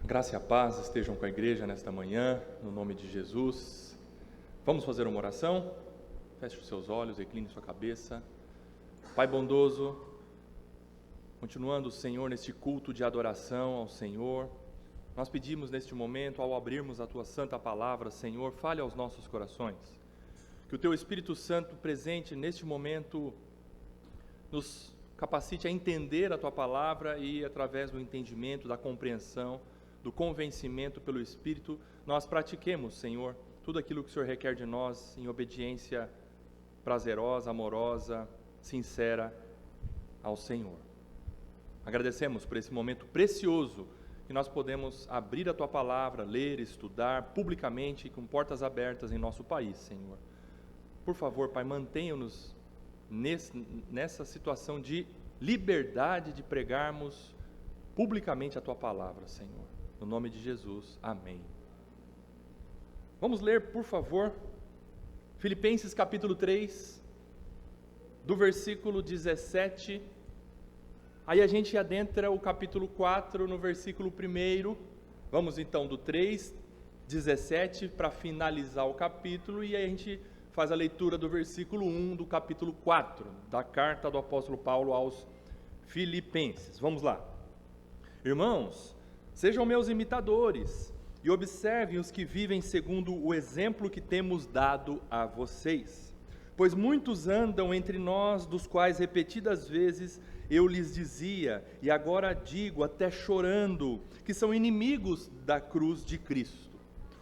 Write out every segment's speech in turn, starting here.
Graça e a paz estejam com a igreja nesta manhã, no nome de Jesus. Vamos fazer uma oração? Feche os seus olhos, recline sua cabeça. Pai bondoso, continuando, Senhor, neste culto de adoração ao Senhor, nós pedimos neste momento, ao abrirmos a Tua Santa Palavra, Senhor, fale aos nossos corações. Que o Teu Espírito Santo presente neste momento nos capacite a entender a Tua Palavra e, através do entendimento, da compreensão, do convencimento pelo Espírito, nós pratiquemos, Senhor, tudo aquilo que o Senhor requer de nós em obediência prazerosa, amorosa, sincera ao Senhor. Agradecemos por esse momento precioso que nós podemos abrir a Tua Palavra, ler, estudar publicamente, com portas abertas em nosso país, Senhor. Por favor, Pai, mantenha-nos nessa situação de liberdade de pregarmos publicamente a Tua Palavra, Senhor. No nome de Jesus, amém. Vamos ler, por favor, Filipenses capítulo 3, do versículo 17, aí a gente adentra o capítulo 4 no versículo 1, vamos então do 3, 17 para finalizar o capítulo, e aí a gente faz a leitura do versículo 1 do capítulo 4, da carta do apóstolo Paulo aos Filipenses. Vamos lá. Irmãos, sejam meus imitadores e observem os que vivem segundo o exemplo que temos dado a vocês. Pois muitos andam entre nós, dos quais repetidas vezes eu lhes dizia, e agora digo até chorando, que são inimigos da cruz de Cristo.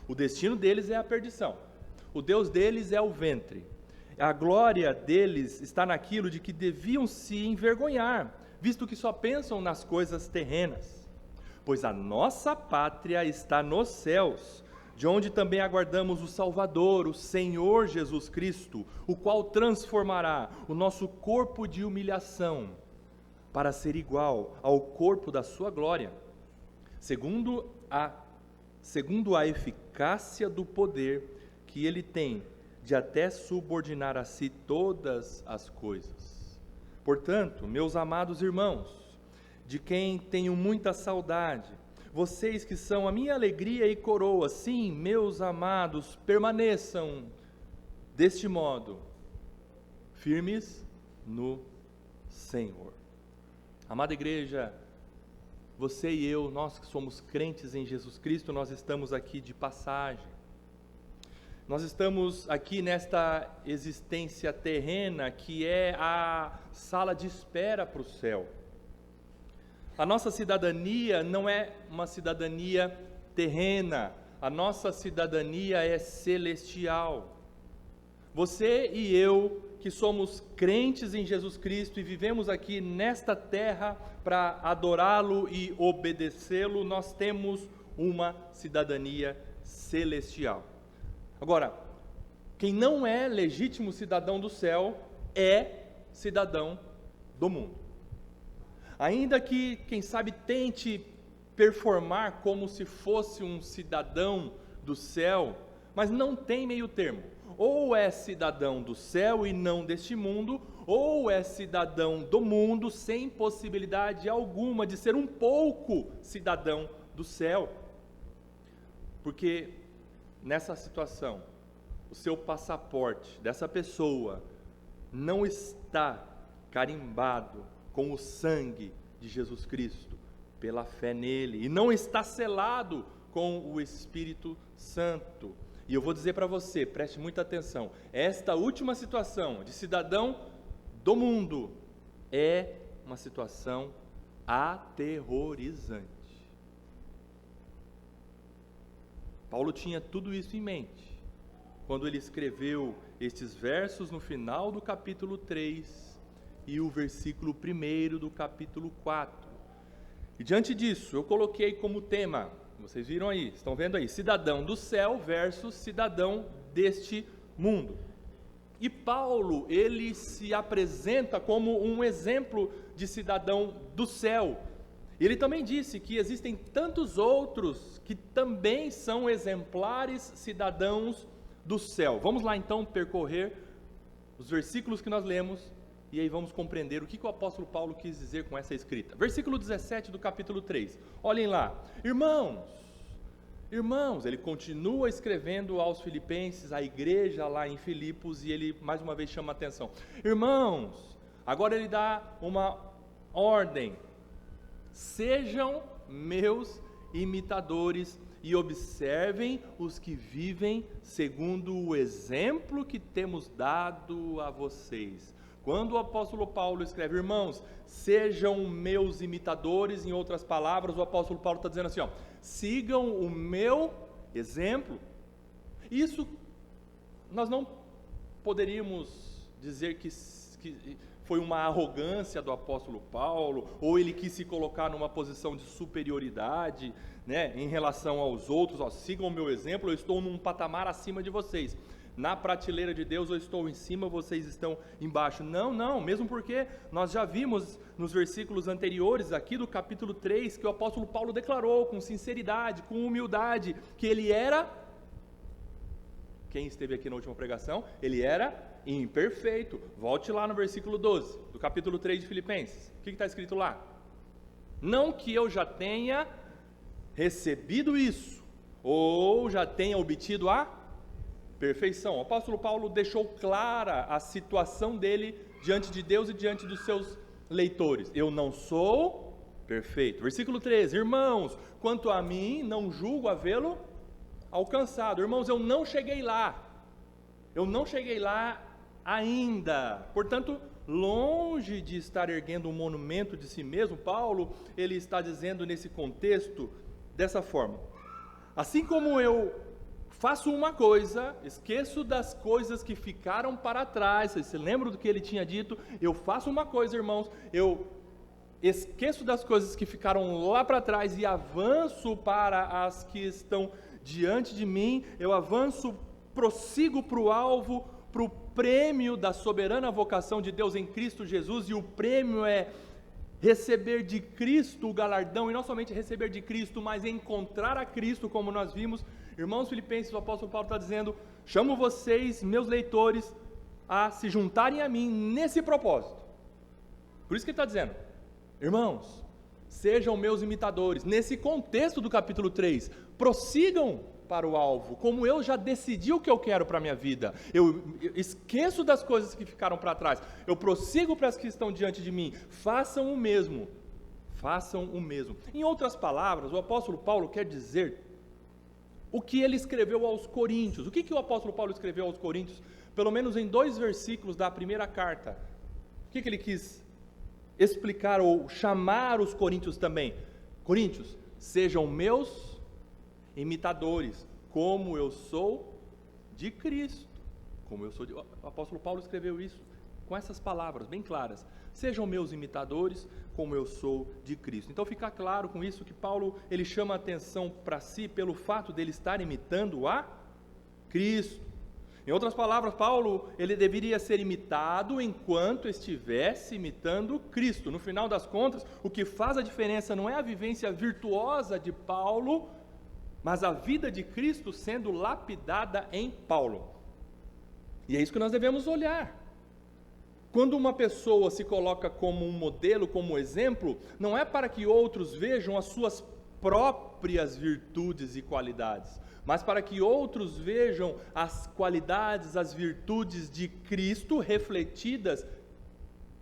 O destino deles é a perdição. O Deus deles é o ventre. A glória deles está naquilo de que deviam se envergonhar, visto que só pensam nas coisas terrenas. Pois a nossa pátria está nos céus, de onde também aguardamos o Salvador, o Senhor Jesus Cristo, o qual transformará o nosso corpo de humilhação para ser igual ao corpo da sua glória, segundo a eficácia do poder que Ele tem de até subordinar a si todas as coisas. Portanto, meus amados irmãos, de quem tenho muita saudade, vocês que são a minha alegria e coroa, sim, meus amados, permaneçam deste modo, firmes no Senhor. Amada igreja, você e eu, nós que somos crentes em Jesus Cristo, nós estamos aqui de passagem. Nós estamos aqui nesta existência terrena que é a sala de espera para o céu. A nossa cidadania não é uma cidadania terrena, a nossa cidadania é celestial. Você e eu, que somos crentes em Jesus Cristo e vivemos aqui nesta terra para adorá-lo e obedecê-lo, nós temos uma cidadania celestial. Agora, quem não é legítimo cidadão do céu é cidadão do mundo. Ainda que, quem sabe, tente performar como se fosse um cidadão do céu, mas não tem meio termo. Ou é cidadão do céu e não deste mundo, ou é cidadão do mundo sem possibilidade alguma de ser um pouco cidadão do céu. Porque nessa situação, o seu passaporte dessa pessoa não está carimbado com o sangue de Jesus Cristo, pela fé nele, e não está selado com o Espírito Santo. E eu vou dizer para você, preste muita atenção, esta última situação de cidadão do mundo é uma situação aterrorizante. Paulo tinha tudo isso em mente, quando ele escreveu estes versos no final do capítulo 3, e o versículo 1 do capítulo 4. E diante disso, eu coloquei como tema, vocês viram aí, estão vendo aí, cidadão do céu versus cidadão deste mundo. E Paulo, ele se apresenta como um exemplo de cidadão do céu. Ele também disse que existem tantos outros que também são exemplares cidadãos do céu. Vamos lá então percorrer os versículos que nós lemos e aí vamos compreender o que o apóstolo Paulo quis dizer com essa escrita. Versículo 17 do capítulo 3, olhem lá. Irmãos, ele continua escrevendo aos filipenses, à igreja lá em Filipos, e ele mais uma vez chama a atenção. Irmãos, agora ele dá uma ordem: sejam meus imitadores e observem os que vivem segundo o exemplo que temos dado a vocês. Quando o apóstolo Paulo escreve, irmãos, sejam meus imitadores, em outras palavras, o apóstolo Paulo está dizendo assim, sigam o meu exemplo. Isso nós não poderíamos dizer que foi uma arrogância do apóstolo Paulo, ou ele quis se colocar numa posição de superioridade, em relação aos outros. Sigam o meu exemplo, eu estou num patamar acima de vocês. Na prateleira de Deus eu estou em cima, vocês estão embaixo. Não, mesmo porque nós já vimos nos versículos anteriores aqui do capítulo 3, que o apóstolo Paulo declarou com sinceridade, com humildade, que ele era, quem esteve aqui na última pregação, ele era imperfeito. Volte lá no versículo 12, do capítulo 3 de Filipenses. O que está escrito lá? Não que eu já tenha recebido isso, ou já tenha obtido a perfeição. O apóstolo Paulo deixou clara a situação dele diante de Deus e diante dos seus leitores. Eu não sou perfeito. Versículo 13, irmãos, quanto a mim, não julgo havê-lo alcançado. Irmãos, eu não cheguei lá ainda. Portanto, longe de estar erguendo um monumento de si mesmo, Paulo, ele está dizendo nesse contexto dessa forma: assim como eu faço uma coisa, esqueço das coisas que ficaram para trás. Vocês se lembram do que ele tinha dito? Eu faço uma coisa, irmãos, eu esqueço das coisas que ficaram lá para trás e avanço para as que estão diante de mim. Eu avanço, prossigo para o alvo, para o prêmio da soberana vocação de Deus em Cristo Jesus, e o prêmio é receber de Cristo o galardão, e não somente receber de Cristo, mas encontrar a Cristo, como nós vimos. Irmãos filipenses, o apóstolo Paulo está dizendo: chamo vocês, meus leitores, a se juntarem a mim nesse propósito. Por isso que ele está dizendo, irmãos, sejam meus imitadores. Nesse contexto do capítulo 3, prossigam para o alvo, como eu já decidi o que eu quero para a minha vida. Eu esqueço das coisas que ficaram para trás, eu prossigo para as que estão diante de mim. Façam o mesmo. Em outras palavras, o apóstolo Paulo quer dizer o que ele escreveu aos Coríntios. O que o apóstolo Paulo escreveu aos Coríntios? Pelo menos em 2 versículos da primeira carta. O que ele quis explicar ou chamar os coríntios também? Coríntios, sejam meus imitadores, como eu sou de Cristo. O apóstolo Paulo escreveu isso com essas palavras bem claras: sejam meus imitadores, como eu sou de Cristo. Então fica claro com isso que Paulo, ele chama a atenção para si pelo fato dele estar imitando a Cristo. Em outras palavras, Paulo, ele deveria ser imitado enquanto estivesse imitando Cristo. No final das contas, o que faz a diferença não é a vivência virtuosa de Paulo, mas a vida de Cristo sendo lapidada em Paulo. E é isso que nós devemos olhar. Quando uma pessoa se coloca como um modelo, como exemplo, não é para que outros vejam as suas próprias virtudes e qualidades, mas para que outros vejam as qualidades, as virtudes de Cristo refletidas,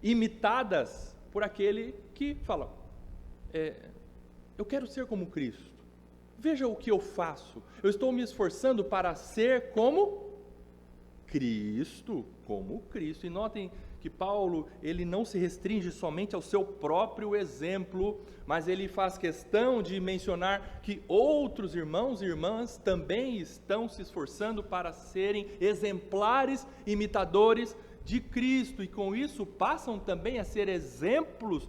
imitadas por aquele que fala, eu quero ser como Cristo. Veja o que eu faço. Eu estou me esforçando para ser como Cristo, E notem que Paulo, ele não se restringe somente ao seu próprio exemplo, mas ele faz questão de mencionar que outros irmãos e irmãs também estão se esforçando para serem exemplares imitadores de Cristo, e com isso passam também a ser exemplos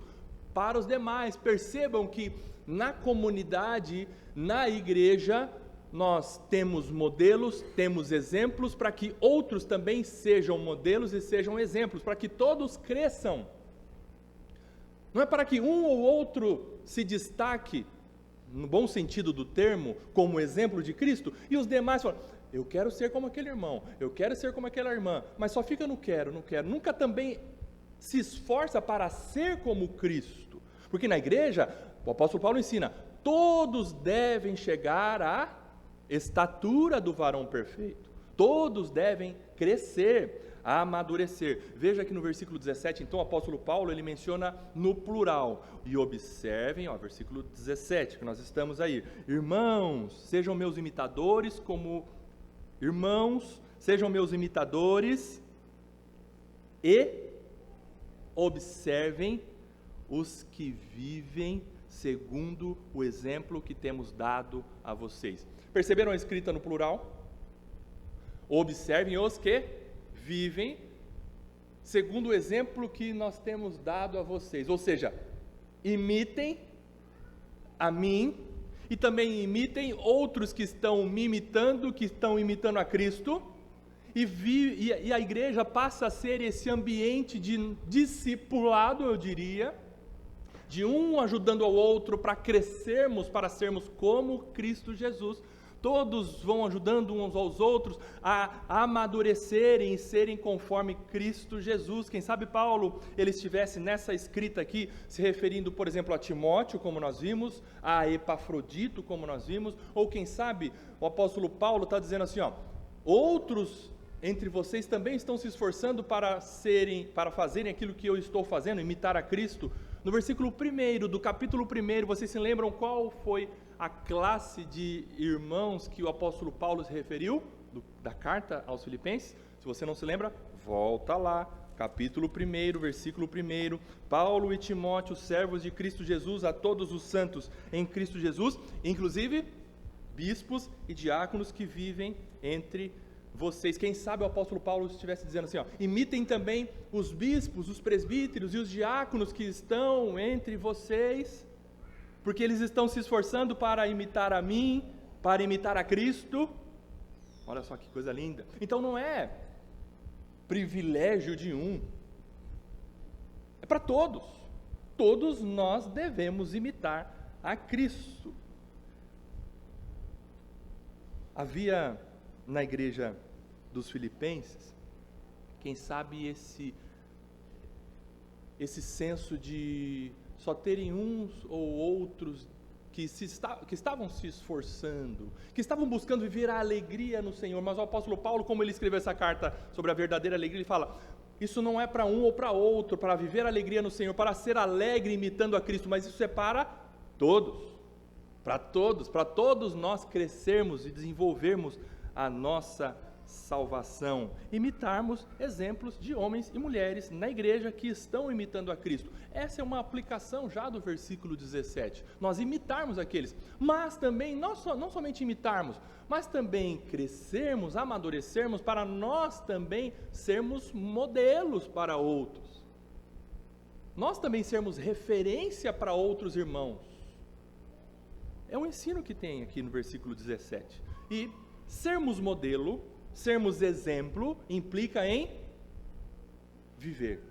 para os demais. Percebam que na comunidade, na igreja, nós temos modelos, temos exemplos, para que outros também sejam modelos e sejam exemplos, para que todos cresçam. Não é para que um ou outro se destaque, no bom sentido do termo, como exemplo de Cristo, e os demais falam, eu quero ser como aquele irmão, eu quero ser como aquela irmã, mas só fica no quero, nunca também se esforça para ser como Cristo. Porque na igreja, o apóstolo Paulo ensina, todos devem chegar à estatura do varão perfeito. Todos devem crescer, amadurecer. Veja que no versículo 17, então, o apóstolo Paulo, ele menciona no plural. E observem, versículo 17, que nós estamos aí. Irmãos, sejam meus imitadores e observem os que vivem segundo o exemplo que temos dado a vocês. Perceberam a escrita no plural? Observem os que vivem segundo o exemplo que nós temos dado a vocês. Ou seja, imitem a mim e também imitem outros que estão me imitando, que estão imitando a Cristo. E a igreja passa a ser esse ambiente de discipulado, eu diria, de um ajudando ao outro para crescermos, para sermos como Cristo Jesus. Todos vão ajudando uns aos outros a amadurecerem e serem conforme Cristo Jesus. Quem sabe Paulo, ele estivesse nessa escrita aqui, se referindo, por exemplo, a Timóteo, como nós vimos, a Epafrodito, como nós vimos, ou quem sabe o apóstolo Paulo está dizendo assim, outros entre vocês também estão se esforçando para fazerem aquilo que eu estou fazendo, imitar a Cristo. No versículo 1 do capítulo 1, vocês se lembram qual foi a classe de irmãos que o apóstolo Paulo se referiu, da carta aos Filipenses? Se você não se lembra, volta lá, capítulo 1, versículo 1, Paulo e Timóteo, servos de Cristo Jesus, a todos os santos em Cristo Jesus, inclusive bispos e diáconos que vivem entre vocês. Quem sabe o apóstolo Paulo estivesse dizendo assim, imitem também os bispos, os presbíteros e os diáconos que estão entre vocês, porque eles estão se esforçando para imitar a mim, para imitar a Cristo. Olha só que coisa linda. Então não é privilégio de um, é para todos. Todos nós devemos imitar a Cristo. Havia na igreja dos Filipenses, quem sabe esse senso de só terem uns ou outros que estavam se esforçando, que estavam buscando viver a alegria no Senhor. Mas o apóstolo Paulo, como ele escreveu essa carta sobre a verdadeira alegria, ele fala, isso não é para um ou para outro, para viver a alegria no Senhor, para ser alegre imitando a Cristo, mas isso é para todos, para todos nós crescermos e desenvolvermos a nossa salvação, imitarmos exemplos de homens e mulheres na igreja que estão imitando a Cristo. Essa é uma aplicação já do versículo 17, nós imitarmos aqueles, mas também, não somente imitarmos, mas também crescermos, amadurecermos, para nós também sermos modelos para outros, nós também sermos referência para outros irmãos. É um ensino que tem aqui no versículo 17, e sermos modelo, sermos exemplo, implica em viver.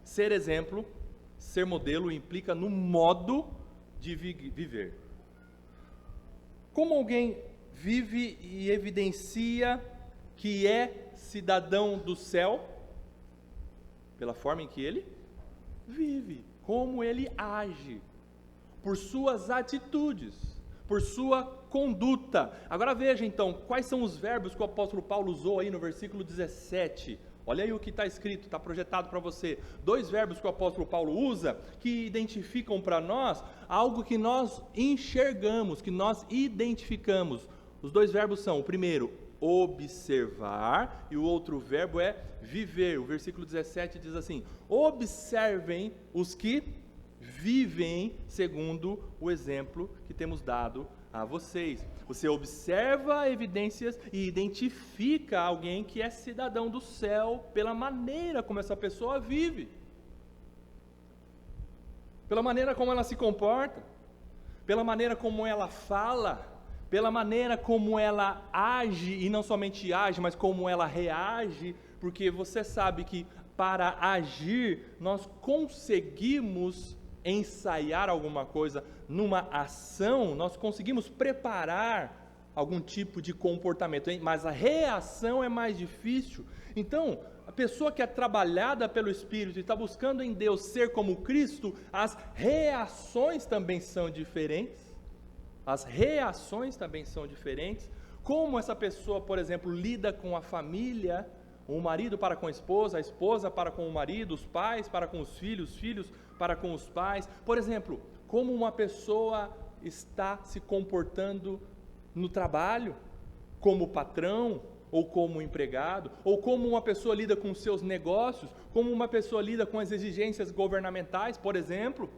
Ser exemplo, ser modelo, implica no modo de viver. Como alguém vive e evidencia que é cidadão do céu? Pela forma em que ele vive, como ele age, por suas atitudes, por sua conduta. Agora veja então, quais são os verbos que o apóstolo Paulo usou aí no versículo 17. Olha aí o que está escrito, está projetado para você. 2 verbos que o apóstolo Paulo usa, que identificam para nós algo que nós enxergamos, que nós identificamos. Os 2 verbos são, o primeiro, observar, e o outro verbo é viver. O versículo 17 diz assim, observem os que vivem segundo o exemplo que temos dado a vocês. Você observa evidências e identifica alguém que é cidadão do céu pela maneira como essa pessoa vive, pela maneira como ela se comporta, pela maneira como ela fala, pela maneira como ela age, e não somente age, mas como ela reage, porque você sabe que para agir nós conseguimos ensaiar alguma coisa numa ação, nós conseguimos preparar algum tipo de comportamento, mas a reação é mais difícil. Então, a pessoa que é trabalhada pelo Espírito e está buscando em Deus ser como Cristo, as reações também são diferentes. As reações também são diferentes. Como essa pessoa, por exemplo, lida com a família, o marido para com a esposa para com o marido, os pais para com os filhos para com os pais. Por exemplo, como uma pessoa está se comportando no trabalho, como patrão, ou como empregado, ou como uma pessoa lida com seus negócios, como uma pessoa lida com as exigências governamentais, por exemplo.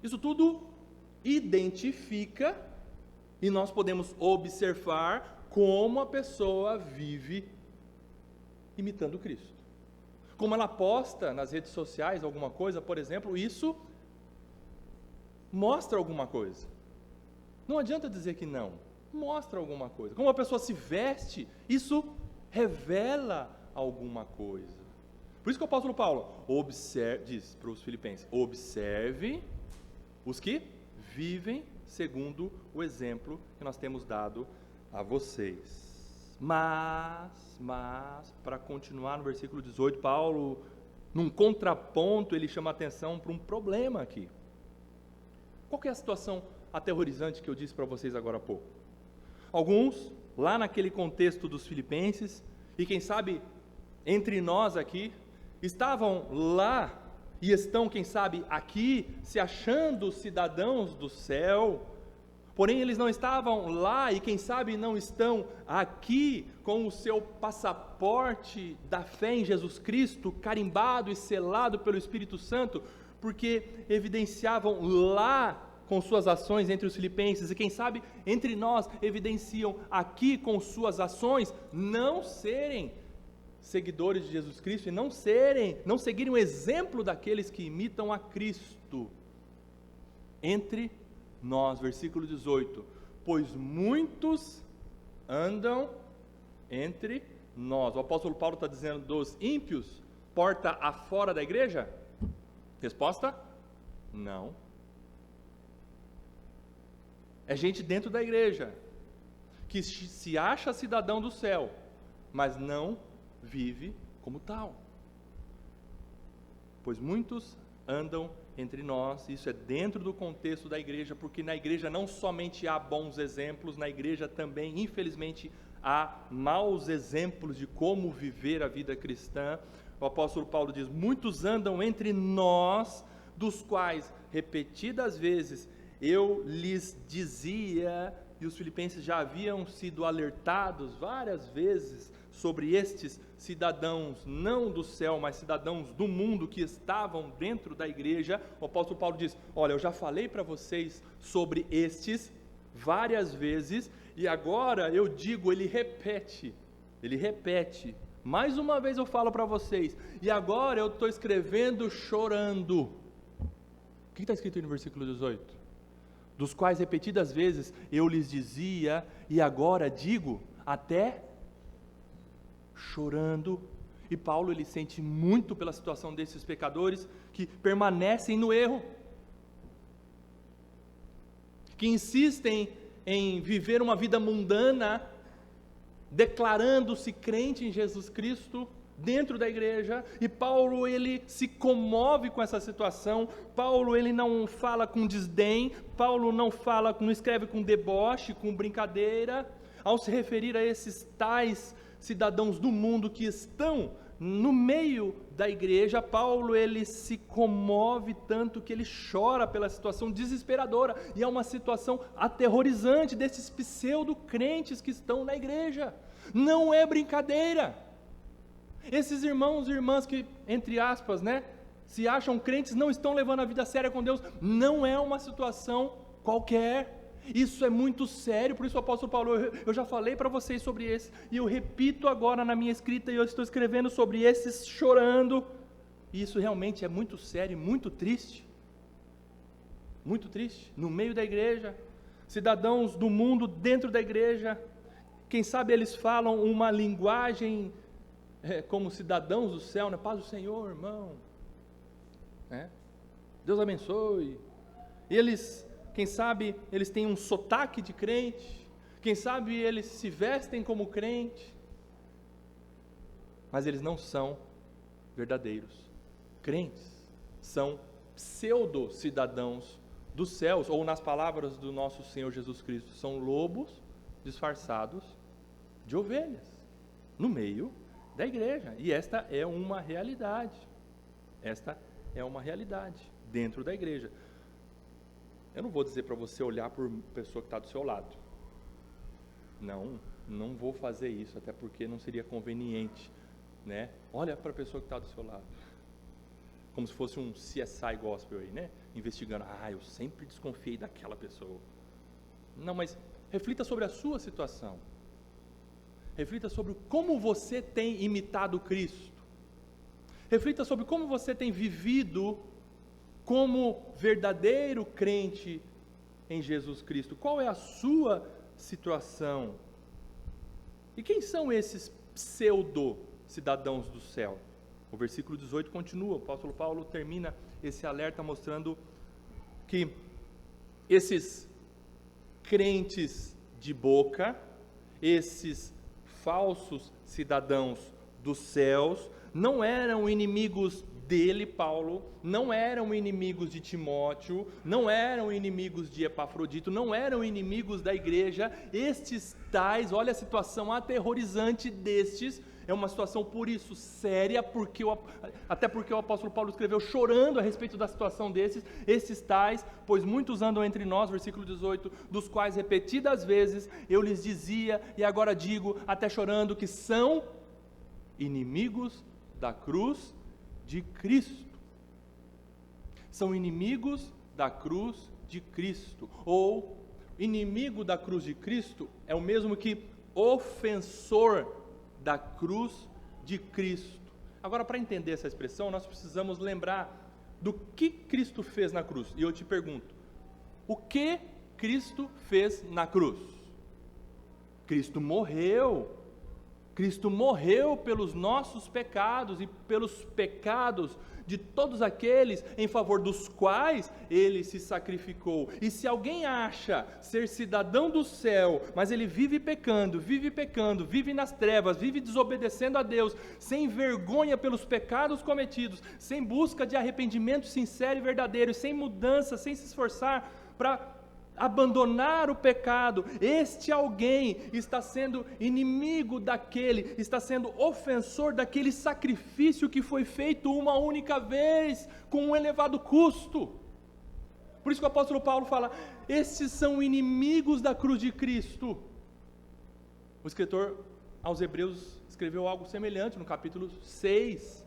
Isso tudo identifica e nós podemos observar como a pessoa vive imitando Cristo. Como ela posta nas redes sociais alguma coisa, por exemplo, isso mostra alguma coisa. Não adianta dizer que não, mostra alguma coisa. Como a pessoa se veste, isso revela alguma coisa. Por isso que o apóstolo Paulo diz para os filipenses: observe os que vivem segundo o exemplo que nós temos dado a vocês. Mas, para continuar no versículo 18, Paulo, num contraponto, ele chama a atenção para um problema aqui. Qual que é a situação aterrorizante que eu disse para vocês agora há pouco? Alguns, lá naquele contexto dos filipenses, e quem sabe entre nós aqui, estavam lá e estão, quem sabe, aqui, se achando cidadãos do céu, porém eles não estavam lá e quem sabe não estão aqui com o seu passaporte da fé em Jesus Cristo carimbado e selado pelo Espírito Santo, porque evidenciavam lá com suas ações entre os filipenses, e quem sabe entre nós evidenciam aqui com suas ações não serem seguidores de Jesus Cristo e não seguirem o exemplo daqueles que imitam a Cristo. Entre nós, versículo 18, pois muitos andam entre nós. O apóstolo Paulo está dizendo dos ímpios, porta afora da igreja? Resposta: não. É gente dentro da igreja, que se acha cidadão do céu, mas não vive como tal. Pois muitos andam entre nós, isso é dentro do contexto da igreja, porque na igreja não somente há bons exemplos, na igreja também, infelizmente, há maus exemplos de como viver a vida cristã. O apóstolo Paulo diz: muitos andam entre nós, dos quais repetidas vezes eu lhes dizia, e os filipenses já haviam sido alertados várias vezes sobre estes cidadãos, não do céu, mas cidadãos do mundo que estavam dentro da igreja. O apóstolo Paulo diz: olha, eu já falei para vocês sobre estes várias vezes, e agora eu digo, ele repete, mais uma vez eu falo para vocês, e agora eu estou escrevendo chorando. O que está escrito aí no versículo 18? Dos quais repetidas vezes eu lhes dizia, e agora digo, até chorando. E Paulo, ele sente muito pela situação desses pecadores que permanecem no erro, que insistem em viver uma vida mundana, declarando-se crente em Jesus Cristo dentro da igreja. E Paulo, ele se comove com essa situação. Paulo, ele não fala com desdém, Paulo não escreve com deboche, com brincadeira, ao se referir a esses tais cidadãos do mundo que estão no meio da igreja. Paulo, ele se comove tanto que ele chora pela situação desesperadora, e é uma situação aterrorizante desses pseudo-crentes que estão na igreja. Não é brincadeira. Esses irmãos e irmãs que, entre aspas, se acham crentes, não estão levando a vida séria com Deus. Não é uma situação qualquer. Isso é muito sério. Por isso o apóstolo Paulo, eu já falei para vocês sobre esse, e eu repito agora na minha escrita, e eu estou escrevendo sobre esses chorando. E isso realmente é muito sério e muito triste. Muito triste. No meio da igreja, cidadãos do mundo dentro da igreja, quem sabe eles falam uma linguagem como cidadãos do céu, paz do Senhor, irmão, Deus abençoe. Eles, quem sabe, eles têm um sotaque de crente, quem sabe eles se vestem como crente, mas eles não são verdadeiros crentes, são pseudo-cidadãos dos céus, ou nas palavras do nosso Senhor Jesus Cristo, são lobos disfarçados de ovelhas, no meio da igreja, e esta é uma realidade, dentro da igreja. Eu não vou dizer para você olhar por pessoa que está do seu lado, não vou fazer isso, até porque não seria conveniente, né? Olha para a pessoa que está do seu lado, como se fosse um CSI Gospel aí, né? Investigando, eu sempre desconfiei daquela pessoa. Não, mas reflita sobre a sua situação, reflita sobre como você tem imitado Cristo, reflita sobre como você tem vivido como verdadeiro crente em Jesus Cristo. Qual é a sua situação? E quem são esses pseudo-cidadãos do céu? O versículo 18 continua, o apóstolo Paulo termina esse alerta mostrando que esses crentes de boca, esses falsos cidadãos dos céus, não eram inimigos dele, Paulo, não eram inimigos de Timóteo, não eram inimigos de Epafrodito, não eram inimigos da igreja. Estes tais, olha a situação aterrorizante destes, é uma situação por isso séria, até porque o apóstolo Paulo escreveu chorando a respeito da situação desses, esses tais, pois muitos andam entre nós, versículo 18, dos quais repetidas vezes eu lhes dizia, e agora digo, até chorando, que são inimigos da cruz de Cristo. São inimigos da cruz de Cristo, ou inimigo da cruz de Cristo é o mesmo que ofensor da cruz de Cristo. Agora, para entender essa expressão, nós precisamos lembrar do que Cristo fez na cruz. E eu te pergunto, o que Cristo fez na cruz? Cristo morreu pelos nossos pecados e pelos pecados de todos aqueles em favor dos quais ele se sacrificou. E se alguém acha ser cidadão do céu, mas ele vive pecando, vive nas trevas, vive desobedecendo a Deus, sem vergonha pelos pecados cometidos, sem busca de arrependimento sincero e verdadeiro, sem mudança, sem se esforçar para abandonar o pecado, este alguém está sendo inimigo daquele, está sendo ofensor daquele sacrifício que foi feito uma única vez, com um elevado custo. Por isso que o apóstolo Paulo fala, estes são inimigos da cruz de Cristo. O escritor aos Hebreus escreveu algo semelhante no capítulo 6.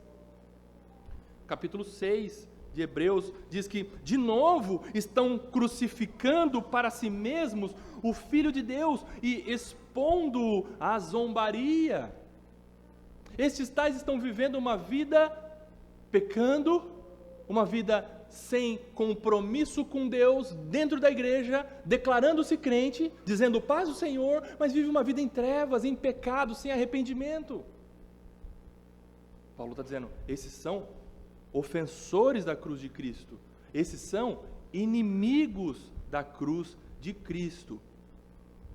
Capítulo 6 de Hebreus diz que, de novo, estão crucificando para si mesmos o Filho de Deus e expondo-o à zombaria. Estes tais estão vivendo uma vida pecando, uma vida sem compromisso com Deus, dentro da igreja, declarando-se crente, dizendo paz do Senhor, mas vive uma vida em trevas, em pecado, sem arrependimento. Paulo está dizendo, esses são ofensores da cruz de Cristo, esses são inimigos da cruz de Cristo.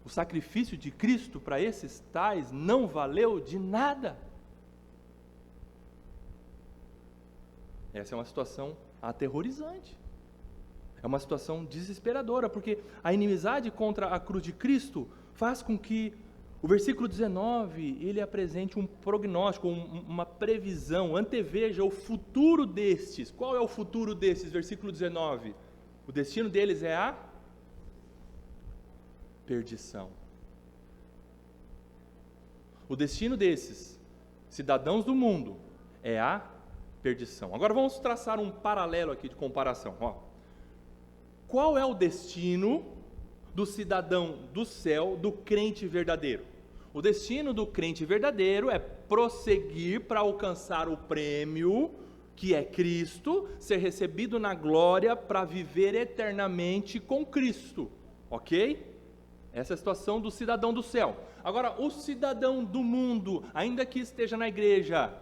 O sacrifício de Cristo para esses tais não valeu de nada. Essa é uma situação aterrorizante, é uma situação desesperadora, porque a inimizade contra a cruz de Cristo faz com que o versículo 19, ele apresente um prognóstico, uma previsão, anteveja o futuro destes. Qual é o futuro destes? Versículo 19. O destino deles é a perdição. O destino desses cidadãos do mundo é a perdição. Agora vamos traçar um paralelo aqui de comparação. Qual é o destino do cidadão do céu, do crente verdadeiro? O destino do crente verdadeiro é prosseguir para alcançar o prêmio, que é Cristo, ser recebido na glória para viver eternamente com Cristo, ok? Essa é a situação do cidadão do céu. Agora, o cidadão do mundo, ainda que esteja na igreja,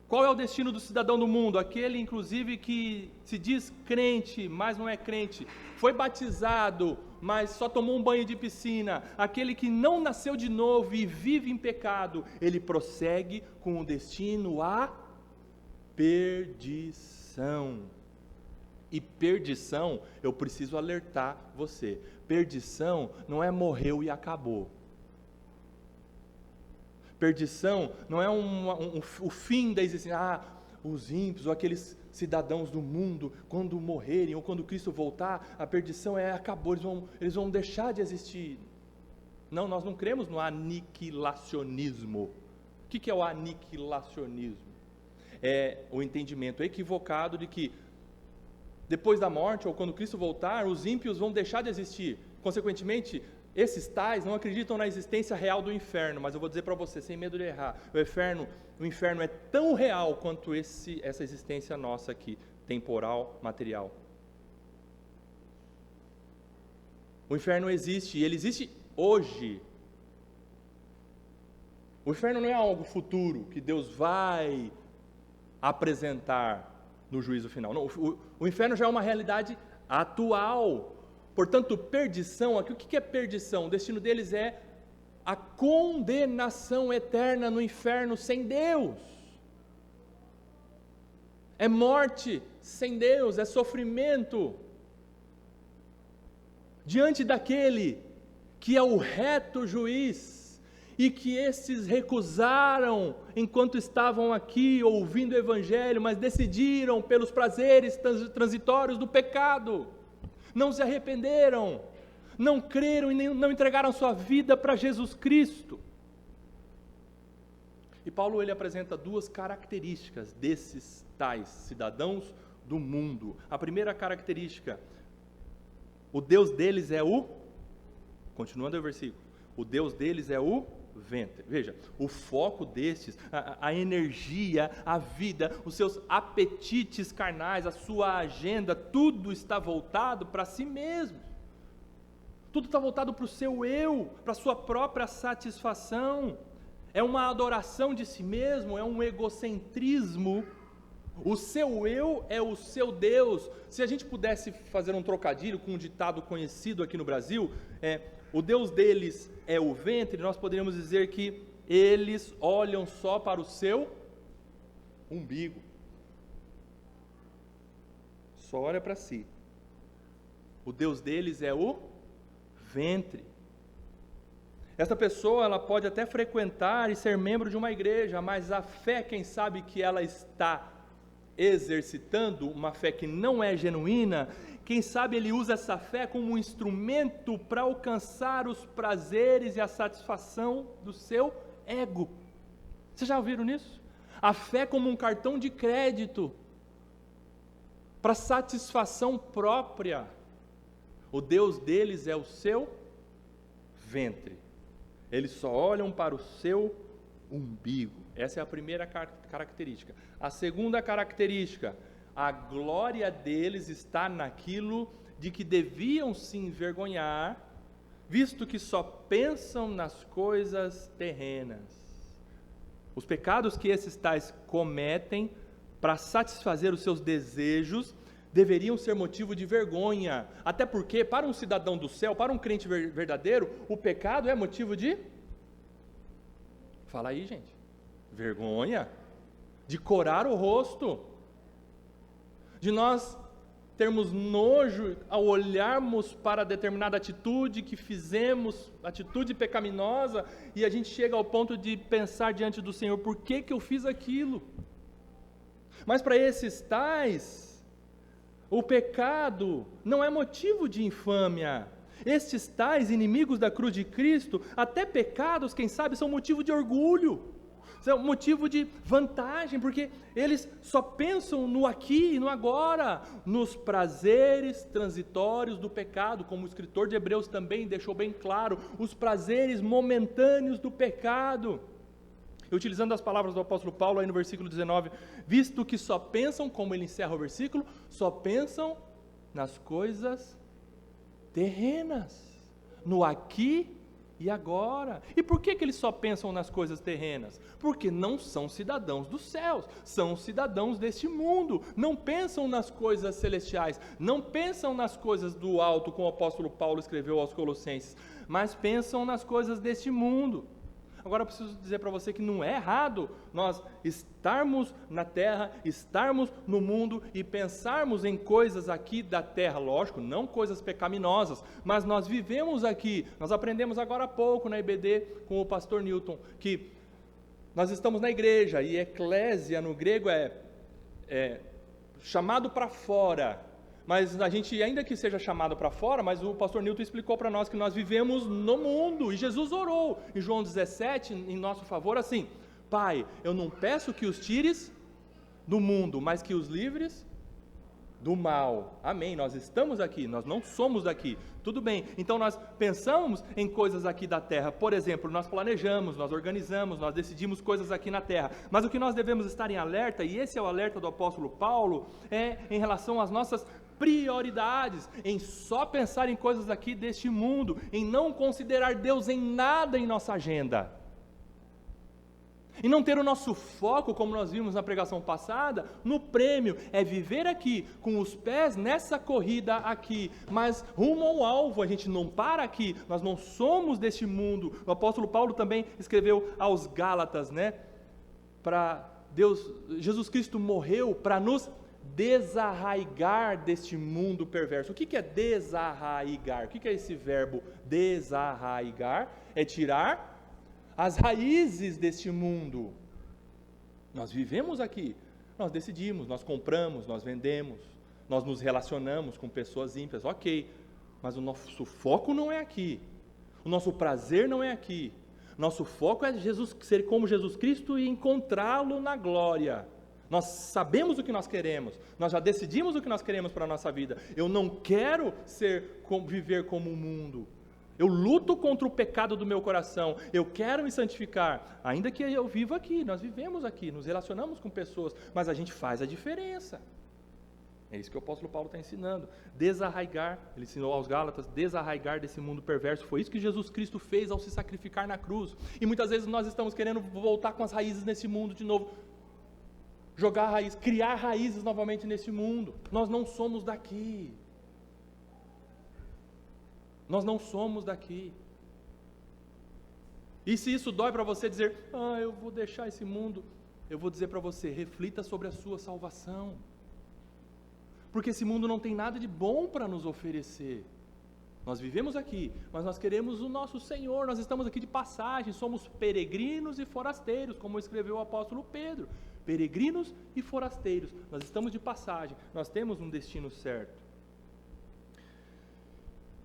Qual é o destino do cidadão do mundo? Aquele, inclusive, que se diz crente, mas não é crente. Foi batizado, mas só tomou um banho de piscina. Aquele que não nasceu de novo e vive em pecado, ele prossegue com o destino à perdição. E perdição, eu preciso alertar você. Perdição não é morreu e acabou. Perdição não é o fim da existência. Os ímpios ou aqueles cidadãos do mundo, quando morrerem ou quando Cristo voltar, a perdição acabou, eles vão deixar de existir. Não, nós não cremos no aniquilacionismo. O que é o aniquilacionismo? É o entendimento equivocado de que depois da morte ou quando Cristo voltar, os ímpios vão deixar de existir. Consequentemente, esses tais não acreditam na existência real do inferno, mas eu vou dizer para você, sem medo de errar, o inferno é tão real quanto essa existência nossa aqui, temporal, material. O inferno existe, e ele existe hoje. O inferno não é algo futuro, que Deus vai apresentar no juízo final. Não, o inferno já é uma realidade atual. Portanto, perdição, aqui o que é perdição? O destino deles é a condenação eterna no inferno sem Deus. É morte sem Deus, é sofrimento. Diante daquele que é o reto juiz e que esses recusaram enquanto estavam aqui ouvindo o Evangelho, mas decidiram pelos prazeres transitórios do pecado. Não se arrependeram, não creram e não entregaram sua vida para Jesus Cristo. E Paulo ele apresenta duas características desses tais cidadãos do mundo. A primeira característica, o Deus deles é continuando o versículo, o Deus deles é o ventre. Veja, o foco destes, a energia, a vida, os seus apetites carnais, a sua agenda, tudo está voltado para si mesmo. Tudo está voltado para o seu eu, para a sua própria satisfação. É uma adoração de si mesmo, é um egocentrismo. O seu eu é o seu Deus. Se a gente pudesse fazer um trocadilho com um ditado conhecido aqui no Brasil, o Deus deles é o ventre, nós poderíamos dizer que eles olham só para o seu umbigo. Só olha para si. O Deus deles é o ventre. Essa pessoa, ela pode até frequentar e ser membro de uma igreja, mas a fé, quem sabe que ela está exercitando, uma fé que não é genuína, quem sabe ele usa essa fé como um instrumento para alcançar os prazeres e a satisfação do seu ego. Vocês já ouviram nisso? A fé como um cartão de crédito para satisfação própria. O Deus deles é o seu ventre. Eles só olham para o seu umbigo. Essa é a primeira característica. A segunda característica, a glória deles está naquilo de que deviam se envergonhar, visto que só pensam nas coisas terrenas. Os pecados que esses tais cometem para satisfazer os seus desejos deveriam ser motivo de vergonha, até porque para um cidadão do céu, para um crente verdadeiro, o pecado é motivo de... Fala aí, gente. Vergonha, de corar o rosto, de nós termos nojo ao olharmos para determinada atitude que fizemos, atitude pecaminosa, e a gente chega ao ponto de pensar diante do Senhor, por que eu fiz aquilo? Mas para esses tais, o pecado não é motivo de infâmia. Estes tais inimigos da cruz de Cristo, até pecados, quem sabe, são motivo de orgulho, são motivo de vantagem, porque eles só pensam no aqui e no agora, nos prazeres transitórios do pecado, como o escritor de Hebreus também deixou bem claro, os prazeres momentâneos do pecado. E utilizando as palavras do apóstolo Paulo aí no versículo 19, visto que só pensam, como ele encerra o versículo, só pensam nas coisas terrenas, no aqui e agora. E por que eles só pensam nas coisas terrenas? Porque não são cidadãos dos céus, são cidadãos deste mundo, não pensam nas coisas celestiais, não pensam nas coisas do alto, como o apóstolo Paulo escreveu aos Colossenses, mas pensam nas coisas deste mundo. Agora eu preciso dizer para você que não é errado nós estarmos na terra, estarmos no mundo e pensarmos em coisas aqui da terra, lógico, não coisas pecaminosas, mas nós vivemos aqui, nós aprendemos agora há pouco na IBD com o pastor Newton, que nós estamos na igreja, e eclésia no grego é chamado para fora, mas a gente, ainda que seja chamado para fora, mas o pastor Newton explicou para nós que nós vivemos no mundo, e Jesus orou em João 17, em nosso favor, assim: Pai, eu não peço que os tires do mundo, mas que os livres do mal. Amém, nós estamos aqui, nós não somos daqui, tudo bem. Então nós pensamos em coisas aqui da terra, por exemplo, nós planejamos, nós organizamos, nós decidimos coisas aqui na terra, mas o que nós devemos estar em alerta, e esse é o alerta do apóstolo Paulo, é em relação às nossas prioridades, em só pensar em coisas aqui deste mundo, em não considerar Deus em nada em nossa agenda, e não ter o nosso foco, como nós vimos na pregação passada, no prêmio, é viver aqui, com os pés nessa corrida aqui, mas rumo ao alvo. A gente não para aqui, nós não somos deste mundo. O apóstolo Paulo também escreveu aos Gálatas, né? Para Deus, Jesus Cristo morreu para nos desarraigar deste mundo perverso. O que é desarraigar? O que é esse verbo desarraigar? É tirar as raízes deste mundo. Nós vivemos aqui, nós decidimos, nós compramos, nós vendemos, nós nos relacionamos com pessoas ímpias, ok, mas o nosso foco não é aqui, o nosso prazer não é aqui, nosso foco é Jesus, ser como Jesus Cristo e encontrá-lo na glória. Nós sabemos o que nós queremos, nós já decidimos o que nós queremos para a nossa vida. Eu não quero viver como o mundo. Eu luto contra o pecado do meu coração, eu quero me santificar, ainda que eu viva aqui, nós vivemos aqui, nos relacionamos com pessoas, mas a gente faz a diferença. É isso que o apóstolo Paulo está ensinando, desarraigar, ele ensinou aos Gálatas, desarraigar desse mundo perverso. Foi isso que Jesus Cristo fez ao se sacrificar na cruz, e muitas vezes nós estamos querendo voltar com as raízes nesse mundo de novo, jogar raiz, criar raízes novamente nesse mundo. Nós não somos daqui. Nós não somos daqui. E se isso dói para você dizer, eu vou deixar esse mundo, eu vou dizer para você, reflita sobre a sua salvação. Porque esse mundo não tem nada de bom para nos oferecer. Nós vivemos aqui, mas nós queremos o nosso Senhor, nós estamos aqui de passagem, somos peregrinos e forasteiros, como escreveu o apóstolo Pedro. Peregrinos e forasteiros, nós estamos de passagem, nós temos um destino certo.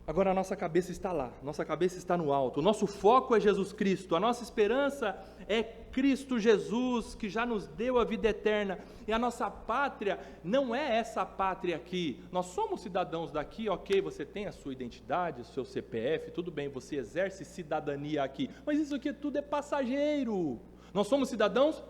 Agora a nossa cabeça está lá, nossa cabeça está no alto, o nosso foco é Jesus Cristo, a nossa esperança é Cristo Jesus, que já nos deu a vida eterna, e a nossa pátria não é essa pátria aqui. Nós somos cidadãos daqui, ok, você tem a sua identidade, o seu CPF, tudo bem, você exerce cidadania aqui, mas isso aqui tudo é passageiro. Nós somos cidadãos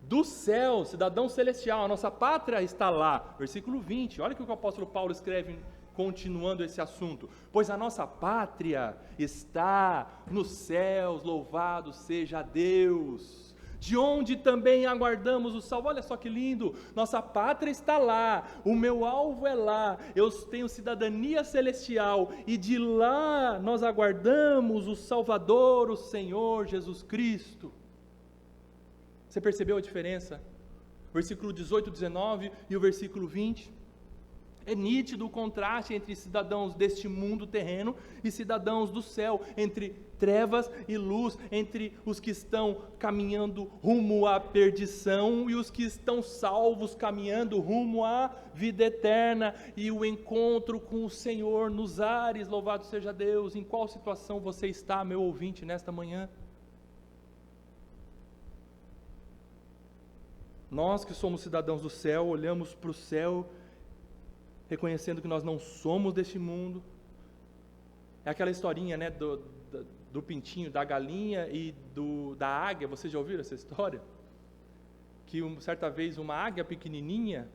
do céu, cidadão celestial, a nossa pátria está lá. Versículo 20, olha o que o apóstolo Paulo escreve, continuando esse assunto: pois a nossa pátria está nos céus, louvado seja Deus, de onde também aguardamos o salvo. Olha só que lindo, nossa pátria está lá, o meu alvo é lá, eu tenho cidadania celestial, e de lá nós aguardamos o Salvador, o Senhor Jesus Cristo. Você percebeu a diferença? Versículo 18, 19 e o versículo 20. É nítido o contraste entre cidadãos deste mundo terreno e cidadãos do céu, entre trevas e luz, entre os que estão caminhando rumo à perdição e os que estão salvos caminhando rumo à vida eterna, e o encontro com o Senhor nos ares. Louvado seja Deus. Em qual situação você está, meu ouvinte, nesta manhã? Nós que somos cidadãos do céu, olhamos para o céu, reconhecendo que nós não somos deste mundo. É aquela historinha, né, do pintinho, da galinha e da águia. Vocês já ouviram essa história? Que certa vez uma águia pequenininha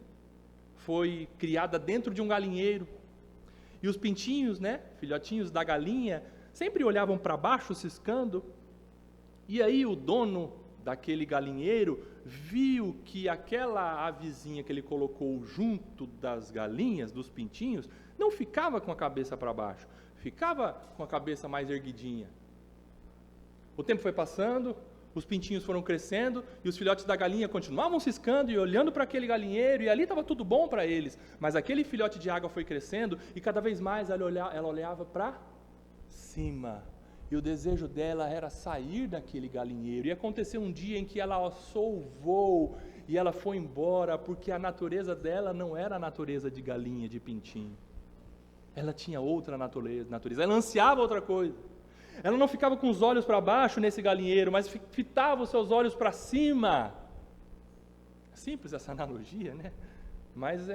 foi criada dentro de um galinheiro, e os pintinhos, né, filhotinhos da galinha, sempre olhavam para baixo ciscando, e aí o dono daquele galinheiro viu que aquela avezinha que ele colocou junto das galinhas, dos pintinhos, não ficava com a cabeça para baixo, ficava com a cabeça mais erguidinha. O tempo foi passando, os pintinhos foram crescendo e os filhotes da galinha continuavam ciscando e olhando para aquele galinheiro, e ali estava tudo bom para eles, mas aquele filhote de água foi crescendo e cada vez mais ela olhava para cima, e o desejo dela era sair daquele galinheiro. E aconteceu um dia em que ela alçou o voo e ela foi embora, porque a natureza dela não era a natureza de galinha, de pintinho. Ela tinha outra natureza, ela ansiava outra coisa. Ela não ficava com os olhos para baixo nesse galinheiro, mas fitava os seus olhos para cima. É simples essa analogia, né? Mas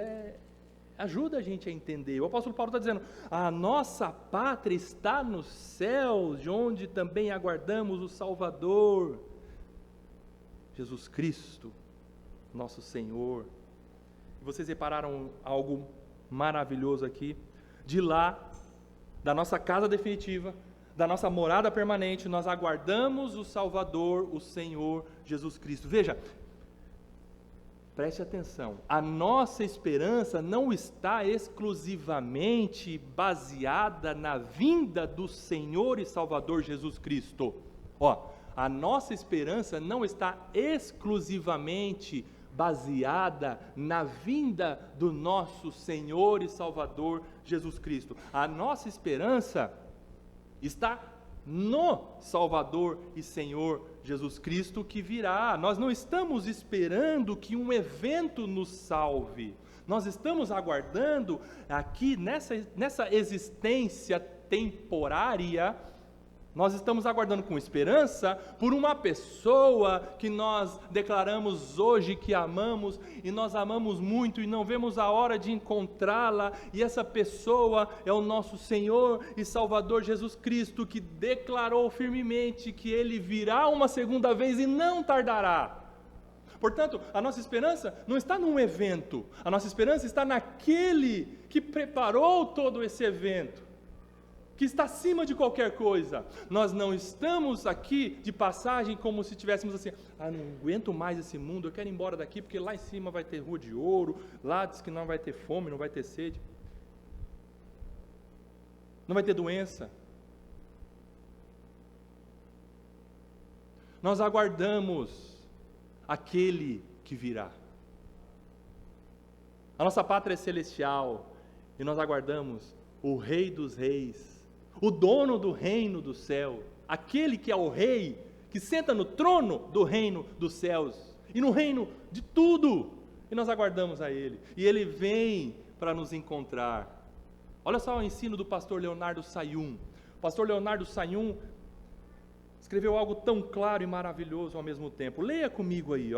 ajuda a gente a entender. O apóstolo Paulo está dizendo: a nossa pátria está nos céus, de onde também aguardamos o Salvador, Jesus Cristo, nosso Senhor. E vocês repararam algo maravilhoso aqui? De lá, da nossa casa definitiva, da nossa morada permanente, nós aguardamos o Salvador, o Senhor Jesus Cristo. Veja, preste atenção, a nossa esperança não está exclusivamente baseada na vinda do Senhor e Salvador Jesus Cristo. A nossa esperança não está exclusivamente baseada na vinda do nosso Senhor e Salvador Jesus Cristo. A nossa esperança está no Salvador e Senhor Jesus Cristo que virá. Nós não estamos esperando que um evento nos salve. Nós estamos aguardando aqui nessa existência temporária. Nós estamos aguardando com esperança por uma pessoa que nós declaramos hoje que amamos, e nós amamos muito e não vemos a hora de encontrá-la, e essa pessoa é o nosso Senhor e Salvador Jesus Cristo, que declarou firmemente que Ele virá uma segunda vez e não tardará. Portanto, a nossa esperança não está num evento, a nossa esperança está naquele que preparou todo esse evento, que está acima de qualquer coisa. Nós não estamos aqui de passagem como se tivéssemos assim: não aguento mais esse mundo, eu quero ir embora daqui, porque lá em cima vai ter rua de ouro, lá diz que não vai ter fome, não vai ter sede, não vai ter doença. Nós aguardamos aquele que virá. A nossa pátria é celestial, e nós aguardamos o Rei dos Reis, o dono do reino do céu, aquele que é o rei, que senta no trono do reino dos céus, e no reino de tudo, e nós aguardamos a Ele, e Ele vem para nos encontrar. Olha só o ensino do pastor Leonardo Sayum. O pastor Leonardo Sayum escreveu algo tão claro e maravilhoso ao mesmo tempo. Leia comigo aí,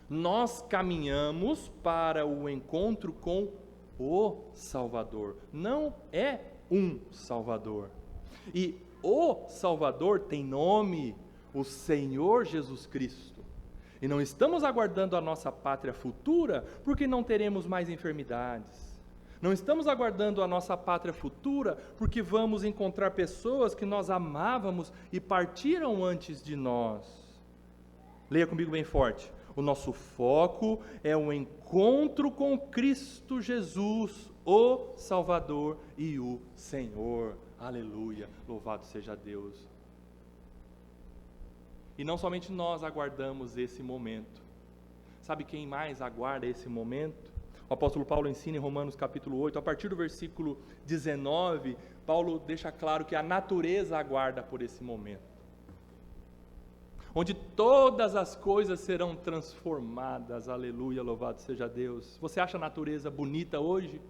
Nós caminhamos para o encontro com o Salvador. Não é um Salvador. E o Salvador tem nome, o Senhor Jesus Cristo. E não estamos aguardando a nossa pátria futura, porque não teremos mais enfermidades. Não estamos aguardando a nossa pátria futura, porque vamos encontrar pessoas que nós amávamos e partiram antes de nós. Leia comigo bem forte. O nosso foco é o encontro com Cristo Jesus, o Salvador e o Senhor. Aleluia, louvado seja Deus. E não somente nós aguardamos esse momento. Sabe quem mais aguarda esse momento? O apóstolo Paulo ensina em Romanos capítulo 8, a partir do versículo 19, Paulo deixa claro que a natureza aguarda por esse momento, onde todas as coisas serão transformadas. Aleluia, louvado seja Deus. Você acha a natureza bonita hoje?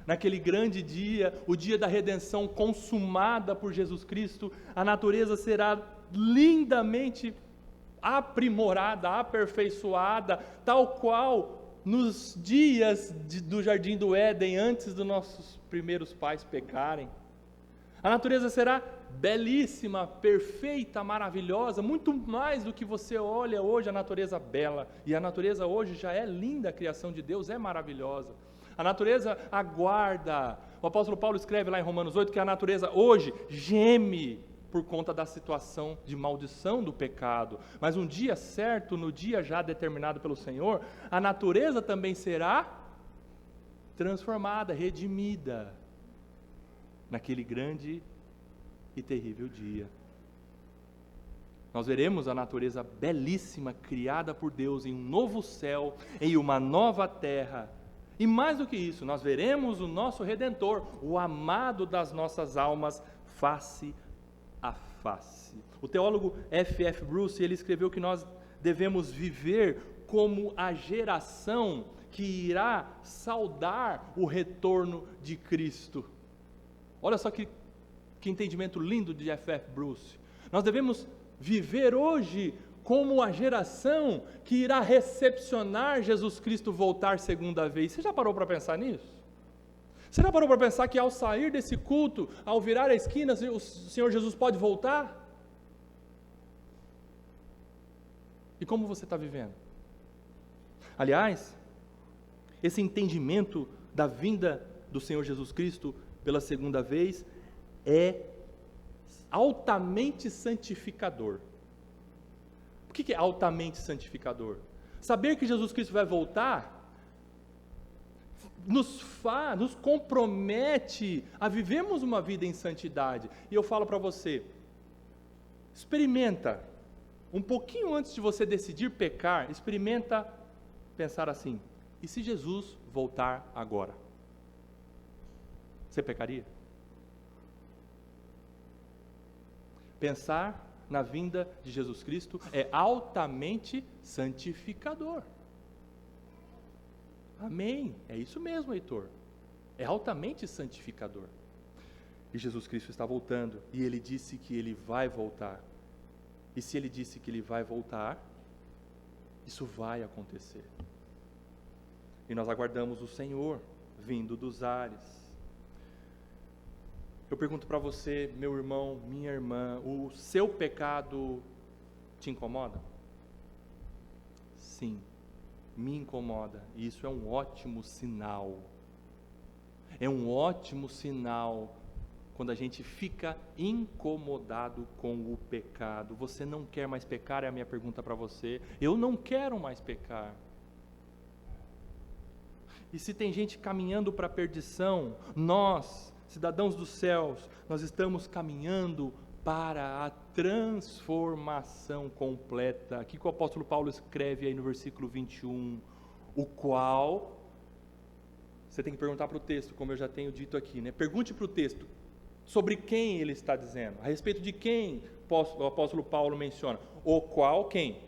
Naquele grande dia, o dia da redenção consumada por Jesus Cristo, a natureza será lindamente aprimorada, aperfeiçoada, tal qual nos dias do Jardim do Éden, antes dos nossos primeiros pais pecarem. A natureza será belíssima, perfeita, maravilhosa, muito mais do que você olha hoje a natureza bela. E a natureza hoje já é linda, a criação de Deus é maravilhosa. A natureza aguarda. O apóstolo Paulo escreve lá em Romanos 8 que a natureza hoje geme por conta da situação de maldição do pecado. Mas um dia certo, no dia já determinado pelo Senhor, a natureza também será transformada, redimida, naquele grande e terrível dia. Nós veremos a natureza belíssima criada por Deus em um novo céu, em uma nova terra. E mais do que isso, nós veremos o nosso Redentor, o amado das nossas almas, face a face. O teólogo F.F. Bruce, ele escreveu que nós devemos viver como a geração que irá saudar o retorno de Cristo. Olha só que entendimento lindo de F.F. Bruce. Nós devemos viver hoje como a geração que irá recepcionar Jesus Cristo voltar segunda vez. Você já parou para pensar nisso? Você já parou para pensar que ao sair desse culto, ao virar a esquina, o Senhor Jesus pode voltar? E como você está vivendo? Aliás, esse entendimento da vinda do Senhor Jesus Cristo pela segunda vez é altamente santificador. O que é altamente santificador? Saber que Jesus Cristo vai voltar nos compromete a vivermos uma vida em santidade. E eu falo para você, experimenta, um pouquinho antes de você decidir pecar, experimenta pensar assim: e se Jesus voltar agora? Você pecaria? Pensar na vinda de Jesus Cristo é altamente santificador. Amém, é isso mesmo, Heitor. É altamente santificador. E Jesus Cristo está voltando, e Ele disse que Ele vai voltar. E se Ele disse que Ele vai voltar, isso vai acontecer. E nós aguardamos o Senhor vindo dos ares. Eu pergunto para você, meu irmão, minha irmã, o seu pecado te incomoda? Sim, me incomoda, e isso é um ótimo sinal. É um ótimo sinal quando a gente fica incomodado com o pecado. Você não quer mais pecar? É a minha pergunta para você. Eu não quero mais pecar. E se tem gente caminhando para a perdição, nós, cidadãos dos céus, nós estamos caminhando para a transformação completa. Aqui que o apóstolo Paulo escreve aí no versículo 21, o qual, você tem que perguntar para o texto, como eu já tenho dito aqui, né? Pergunte para o texto, sobre quem ele está dizendo, a respeito de quem o apóstolo Paulo menciona, o qual quem?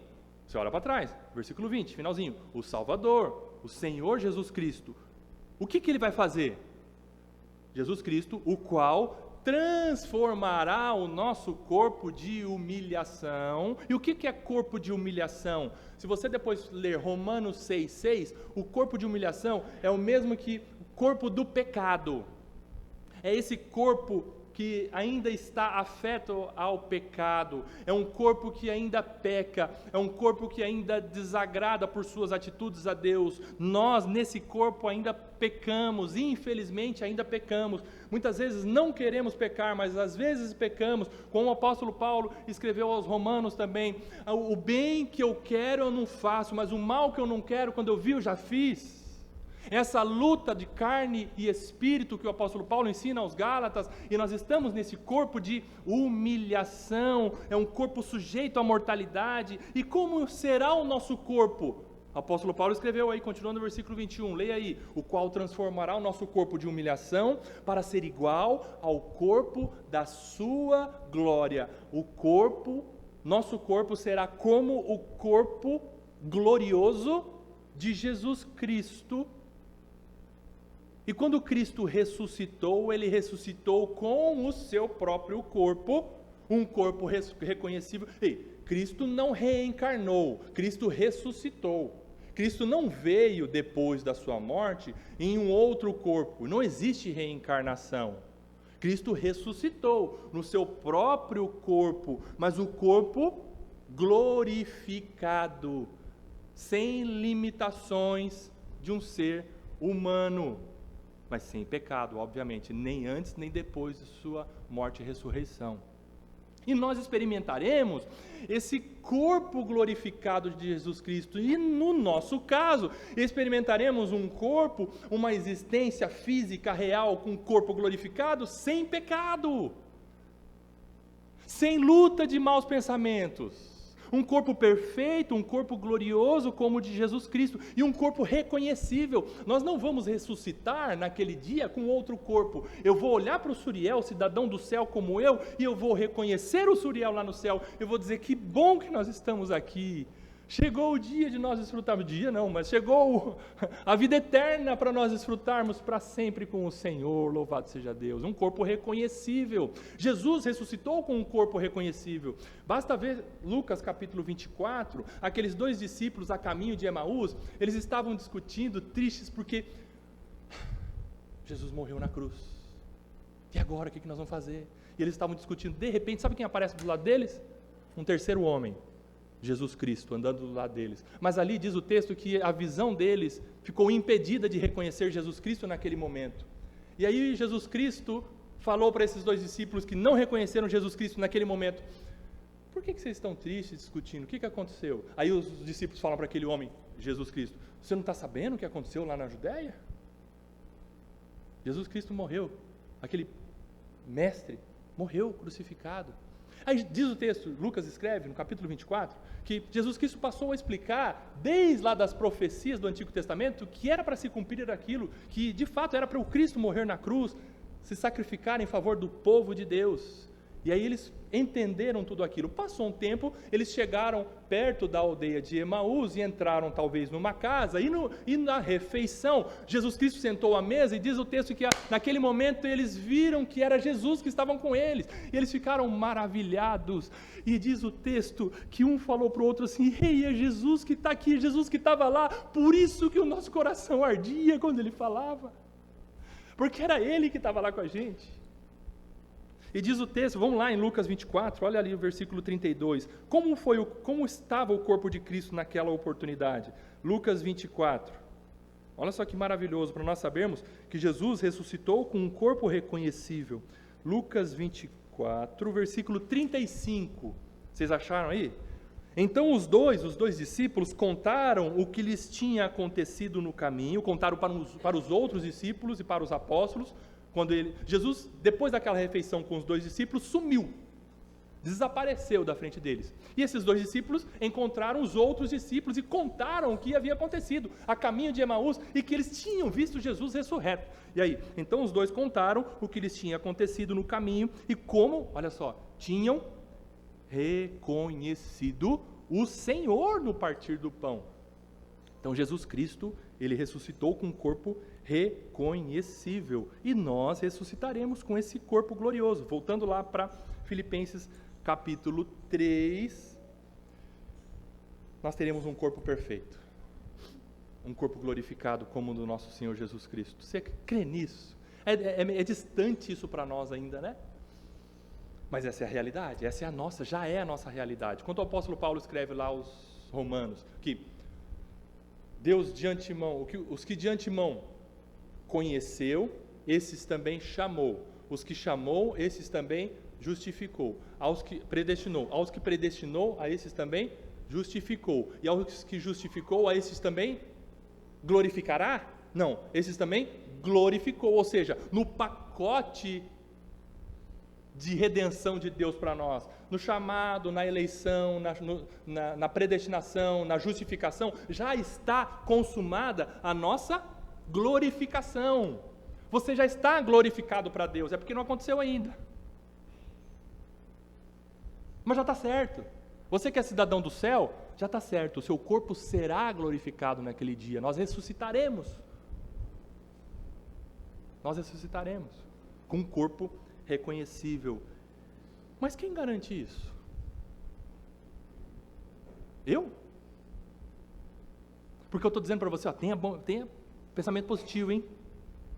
Você olha para trás, versículo 20, finalzinho, o Salvador, o Senhor Jesus Cristo. O que ele vai fazer? Jesus Cristo, o qual transformará o nosso corpo de humilhação. E o que é corpo de humilhação? Se você depois ler Romanos 6,6, o corpo de humilhação é o mesmo que o corpo do pecado. É esse corpo que ainda está afeto ao pecado, é um corpo que ainda peca, é um corpo que ainda desagrada por suas atitudes a Deus. Nós nesse corpo ainda pecamos, infelizmente ainda pecamos. Muitas vezes não queremos pecar, mas às vezes pecamos, como o apóstolo Paulo escreveu aos Romanos também: o bem que eu quero eu não faço, mas o mal que eu não quero, quando eu vi eu já fiz. Essa luta de carne e espírito que o apóstolo Paulo ensina aos Gálatas, e nós estamos nesse corpo de humilhação, é um corpo sujeito à mortalidade. E como será o nosso corpo? O apóstolo Paulo escreveu aí, continuando no versículo 21, leia aí: o qual transformará o nosso corpo de humilhação para ser igual ao corpo da sua glória. Nosso corpo será como o corpo glorioso de Jesus Cristo. E quando Cristo ressuscitou, Ele ressuscitou com o seu próprio corpo, um corpo reconhecível. Cristo não reencarnou, Cristo ressuscitou. Cristo não veio depois da sua morte em um outro corpo, não existe reencarnação. Cristo ressuscitou no seu próprio corpo, mas o corpo glorificado, sem limitações de um ser humano, mas sem pecado, obviamente, nem antes nem depois de sua morte e ressurreição. E nós experimentaremos esse corpo glorificado de Jesus Cristo. E no nosso caso, experimentaremos um corpo, uma existência física real com corpo glorificado, sem pecado, sem luta de maus pensamentos. Um corpo perfeito, um corpo glorioso como o de Jesus Cristo, e um corpo reconhecível. Nós não vamos ressuscitar naquele dia com outro corpo. Eu vou olhar para o Suriel, cidadão do céu como eu, e eu vou reconhecer o Suriel lá no céu. Eu vou dizer, que bom que nós estamos aqui. Chegou o dia de nós desfrutarmos, mas chegou a vida eterna para nós desfrutarmos para sempre com o Senhor, louvado seja Deus. Um corpo reconhecível. Jesus ressuscitou com um corpo reconhecível. Basta ver Lucas capítulo 24, aqueles 2 discípulos a caminho de Emaús, eles estavam discutindo, tristes, porque Jesus morreu na cruz. E agora, o que nós vamos fazer? E eles estavam discutindo, de repente, sabe quem aparece do lado deles? Um terceiro homem. Jesus Cristo, andando do lado deles. Mas ali diz o texto que a visão deles ficou impedida de reconhecer Jesus Cristo naquele momento. E aí Jesus Cristo falou para esses 2 discípulos que não reconheceram Jesus Cristo naquele momento: por que vocês estão tristes discutindo? O que aconteceu? Aí os discípulos falam para aquele homem, Jesus Cristo: você não está sabendo o que aconteceu lá na Judéia? Jesus Cristo morreu, aquele mestre morreu crucificado. Aí diz o texto, Lucas escreve no capítulo 24, que Jesus Cristo passou a explicar, desde lá das profecias do Antigo Testamento, que era para se cumprir aquilo, que de fato era para o Cristo morrer na cruz, se sacrificar em favor do povo de Deus. E aí eles entenderam tudo aquilo. Passou um tempo, eles chegaram perto da aldeia de Emaús e entraram talvez numa casa, e na refeição, Jesus Cristo sentou à mesa, e diz o texto que naquele momento eles viram que era Jesus que estavam com eles, e eles ficaram maravilhados, e diz o texto que um falou para o outro assim: ei, é Jesus que está aqui, Jesus que estava lá, por isso que o nosso coração ardia quando ele falava, porque era ele que estava lá com a gente. E diz o texto, vamos lá em Lucas 24, olha ali o versículo 32, como estava o corpo de Cristo naquela oportunidade? Lucas 24, olha só que maravilhoso, para nós sabermos que Jesus ressuscitou com um corpo reconhecível. Lucas 24, versículo 35, vocês acharam aí? Então os dois discípulos contaram o que lhes tinha acontecido no caminho, contaram para os outros discípulos e para os apóstolos. Jesus, depois daquela refeição com os 2 discípulos, sumiu, desapareceu da frente deles. E esses 2 discípulos encontraram os outros discípulos e contaram o que havia acontecido a caminho de Emaús e que eles tinham visto Jesus ressurreto. E aí, então os 2 contaram o que lhes tinha acontecido no caminho e como, olha só, tinham reconhecido o Senhor no partir do pão. Então Jesus Cristo, ele ressuscitou com um corpo reconhecível, e nós ressuscitaremos com esse corpo glorioso. Voltando lá para Filipenses capítulo 3, nós teremos um corpo perfeito, um corpo glorificado como o do nosso Senhor Jesus Cristo. Você crê nisso? É distante isso para nós ainda, né? Mas essa é a realidade, essa é a nossa, já é a nossa realidade. Quando o apóstolo Paulo escreve lá aos Romanos, que Deus de antemão, os que de antemão conheceu, esses também chamou. Os que chamou, esses também justificou. Aos que predestinou, a esses também justificou. E aos que justificou, a esses também glorificará? Não, esses também glorificou. Ou seja, no pacote de redenção de Deus para nós, no chamado, na eleição, na predestinação, na justificação, já está consumada a nossa glorificação. Você já está glorificado para Deus, é porque não aconteceu ainda. Mas já está certo. Você que é cidadão do céu, já está certo, o seu corpo será glorificado naquele dia. Nós ressuscitaremos. Nós ressuscitaremos com um corpo reconhecível. Mas quem garante isso? Eu? Porque eu estou dizendo para você, tenha pensamento positivo, hein?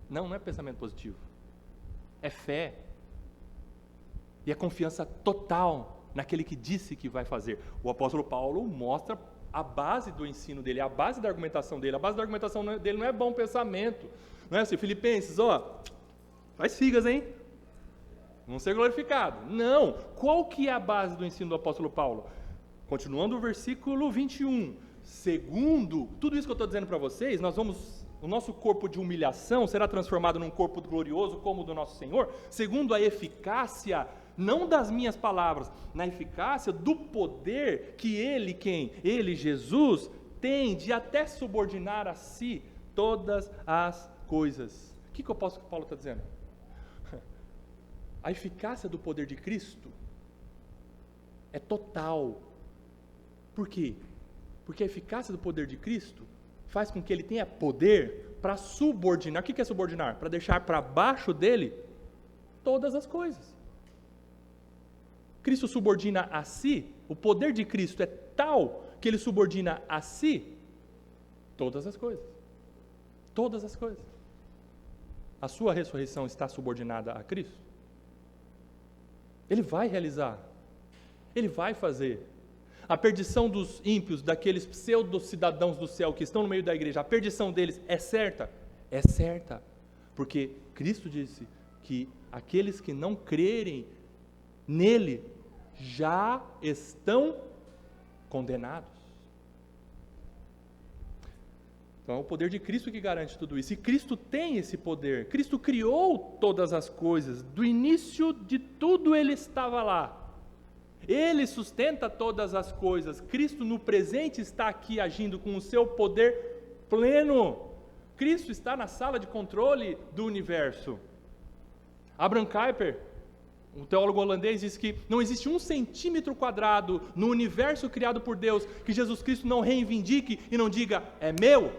Não é pensamento positivo. É fé, e a confiança total naquele que disse que vai fazer. O apóstolo Paulo mostra a base do ensino dele, a base da argumentação dele. A base da argumentação dele não é bom pensamento. Não é assim, Filipenses, faz figas, hein? Vão ser glorificados. Não. Qual que é a base do ensino do apóstolo Paulo? Continuando o versículo 21. Segundo, tudo isso que eu estou dizendo para vocês, o nosso corpo de humilhação será transformado num corpo glorioso como o do nosso Senhor, segundo a eficácia, não das minhas palavras, na eficácia do poder que Ele, quem? Ele, Jesus, tem de até subordinar a si todas as coisas. O que o apóstolo Paulo está dizendo? A eficácia do poder de Cristo é total. Por quê? Porque a eficácia do poder de Cristo faz com que ele tenha poder para subordinar. O que é subordinar? Para deixar para baixo dele todas as coisas. Cristo subordina a si, o poder de Cristo é tal que ele subordina a si todas as coisas. Todas as coisas. A sua ressurreição está subordinada a Cristo? Ele vai realizar. Ele vai fazer. A perdição dos ímpios, daqueles pseudo-cidadãos do céu que estão no meio da igreja, a perdição deles é certa? É certa. Porque Cristo disse que aqueles que não crerem nele já estão condenados. Então é o poder de Cristo que garante tudo isso. E Cristo tem esse poder. Cristo criou todas as coisas. Do início de tudo ele estava lá. Ele sustenta todas as coisas. Cristo no presente está aqui agindo com o seu poder pleno. Cristo está na sala de controle do universo. Abraham Kuyper, um teólogo holandês, diz que não existe 1 centímetro quadrado no universo criado por Deus que Jesus Cristo não reivindique e não diga, é meu.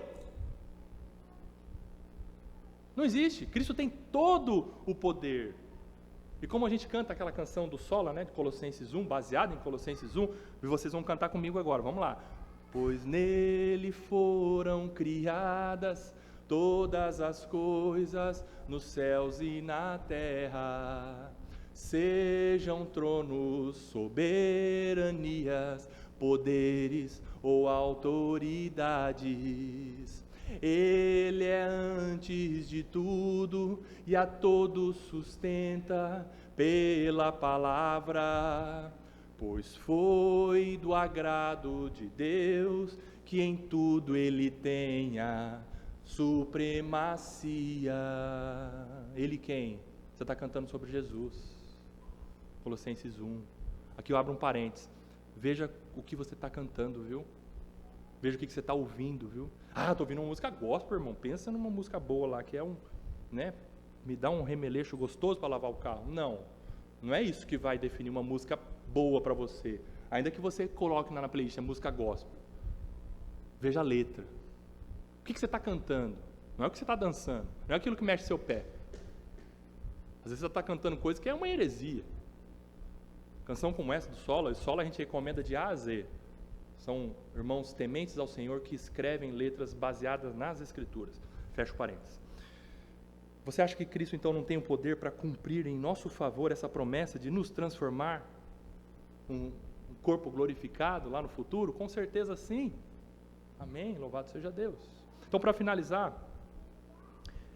Não existe. Cristo tem todo o poder. E como a gente canta aquela canção do Sola, de Colossenses 1, baseada em Colossenses 1, e vocês vão cantar comigo agora, vamos lá. Pois nele foram criadas todas as coisas nos céus e na terra, sejam tronos, soberanias, poderes ou autoridades. Ele é antes de tudo e a todos sustenta pela palavra, pois foi do agrado de Deus que em tudo ele tenha supremacia. Ele quem? Você está cantando sobre Jesus. Colossenses 1. Aqui eu abro um parênteses. Veja o que você está cantando, viu? Veja o que você está ouvindo, viu? Estou ouvindo uma música gospel, irmão. Pensa numa música boa lá, que é me dá um remeleixo gostoso para lavar o carro. Não é isso que vai definir uma música boa para você. Ainda que você coloque na playlist a música gospel. Veja a letra. O que você está cantando? Não é o que você está dançando. Não é aquilo que mexe seu pé. Às vezes você está cantando coisa que é uma heresia. Canção como essa do Sola a gente recomenda de A a Z. São irmãos tementes ao Senhor que escrevem letras baseadas nas Escrituras. Fecha o parênteses. Você acha que Cristo então não tem o poder para cumprir em nosso favor essa promessa de nos transformar um corpo glorificado lá no futuro? Com certeza sim. Amém, louvado seja Deus. Então, para finalizar,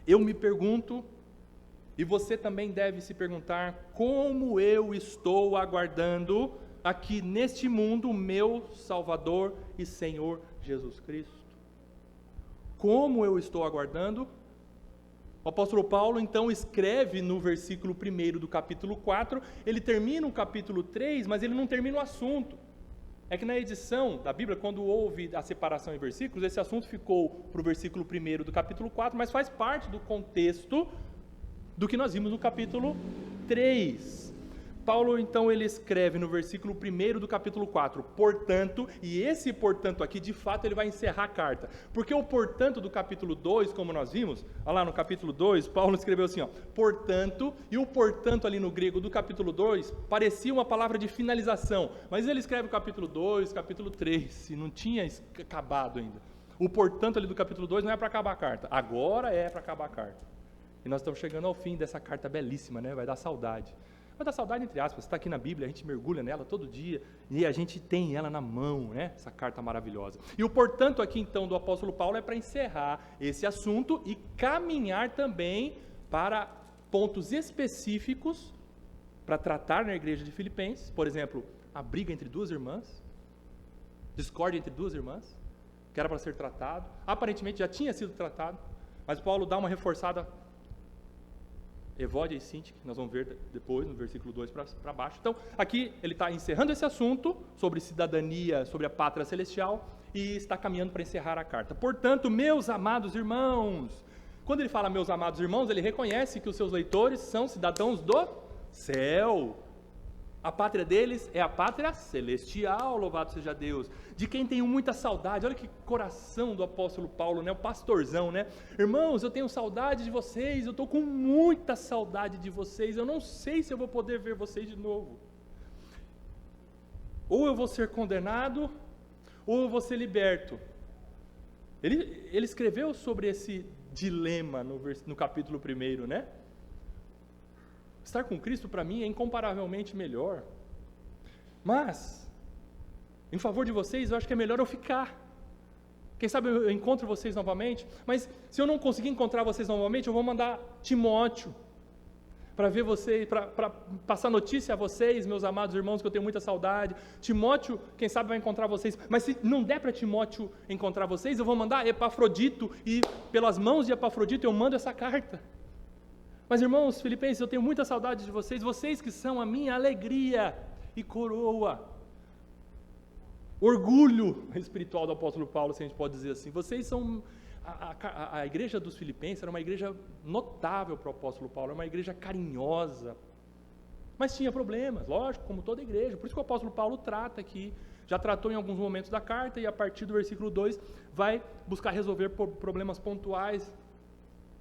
eu me pergunto, e você também deve se perguntar, como eu estou aguardando aqui neste mundo o meu Salvador e Senhor Jesus Cristo? Como eu estou aguardando? O apóstolo Paulo então escreve no versículo 1 do capítulo 4, ele termina o capítulo 3, mas ele não termina o assunto. É que na edição da Bíblia, quando houve a separação em versículos, esse assunto ficou para o versículo 1 do capítulo 4, mas faz parte do contexto do que nós vimos no capítulo 3. Paulo, então, ele escreve no versículo 1 do capítulo 4, portanto, e esse portanto aqui, de fato, ele vai encerrar a carta, porque o portanto do capítulo 2, como nós vimos, olha lá no capítulo 2, Paulo escreveu assim, portanto, e o portanto ali no grego do capítulo 2, parecia uma palavra de finalização, mas ele escreve o capítulo 2, capítulo 3, e não tinha acabado ainda. O portanto ali do capítulo 2 não é para acabar a carta, agora é para acabar a carta. E nós estamos chegando ao fim dessa carta belíssima, vai dar saudade. Vai dar saudade entre aspas, está aqui na Bíblia, a gente mergulha nela todo dia, e a gente tem ela na mão, né? Essa carta maravilhosa. E o portanto aqui então do apóstolo Paulo é para encerrar esse assunto e caminhar também para pontos específicos para tratar na igreja de Filipenses, por exemplo, a briga entre duas irmãs, discórdia entre duas irmãs, que era para ser tratado, aparentemente já tinha sido tratado, mas Paulo dá uma reforçada, Evódia e Sintique, que nós vamos ver depois, no versículo 2 para baixo. Então, aqui ele está encerrando esse assunto sobre cidadania, sobre a pátria celestial, e está caminhando para encerrar a carta. Portanto, meus amados irmãos, quando ele fala meus amados irmãos, ele reconhece que os seus leitores são cidadãos do céu. A pátria deles é a pátria celestial, louvado seja Deus, de quem tenho muita saudade. Olha que coração do apóstolo Paulo, né? O pastorzão, né? Irmãos, eu tenho saudade de vocês, eu estou com muita saudade de vocês, eu não sei se eu vou poder ver vocês de novo. Ou eu vou ser condenado, ou eu vou ser liberto. Ele escreveu sobre esse dilema no capítulo 1, né? Estar com Cristo para mim é incomparavelmente melhor. Mas, em favor de vocês, eu acho que é melhor eu ficar. Quem sabe eu encontro vocês novamente, mas se eu não conseguir encontrar vocês novamente, eu vou mandar Timóteo para ver vocês, para passar notícia a vocês, meus amados irmãos, que eu tenho muita saudade. Timóteo, quem sabe vai encontrar vocês, mas se não der para Timóteo encontrar vocês, eu vou mandar Epafrodito, e pelas mãos de Epafrodito eu mando essa carta. Mas irmãos filipenses, eu tenho muita saudade de vocês, vocês que são a minha alegria e coroa, orgulho espiritual do apóstolo Paulo, se a gente pode dizer assim. Vocês são, a igreja dos Filipenses era uma igreja notável para o apóstolo Paulo, era uma igreja carinhosa, mas tinha problemas, lógico, como toda igreja. Por isso que o apóstolo Paulo trata aqui, já tratou em alguns momentos da carta, e a partir do versículo 2 vai buscar resolver problemas pontuais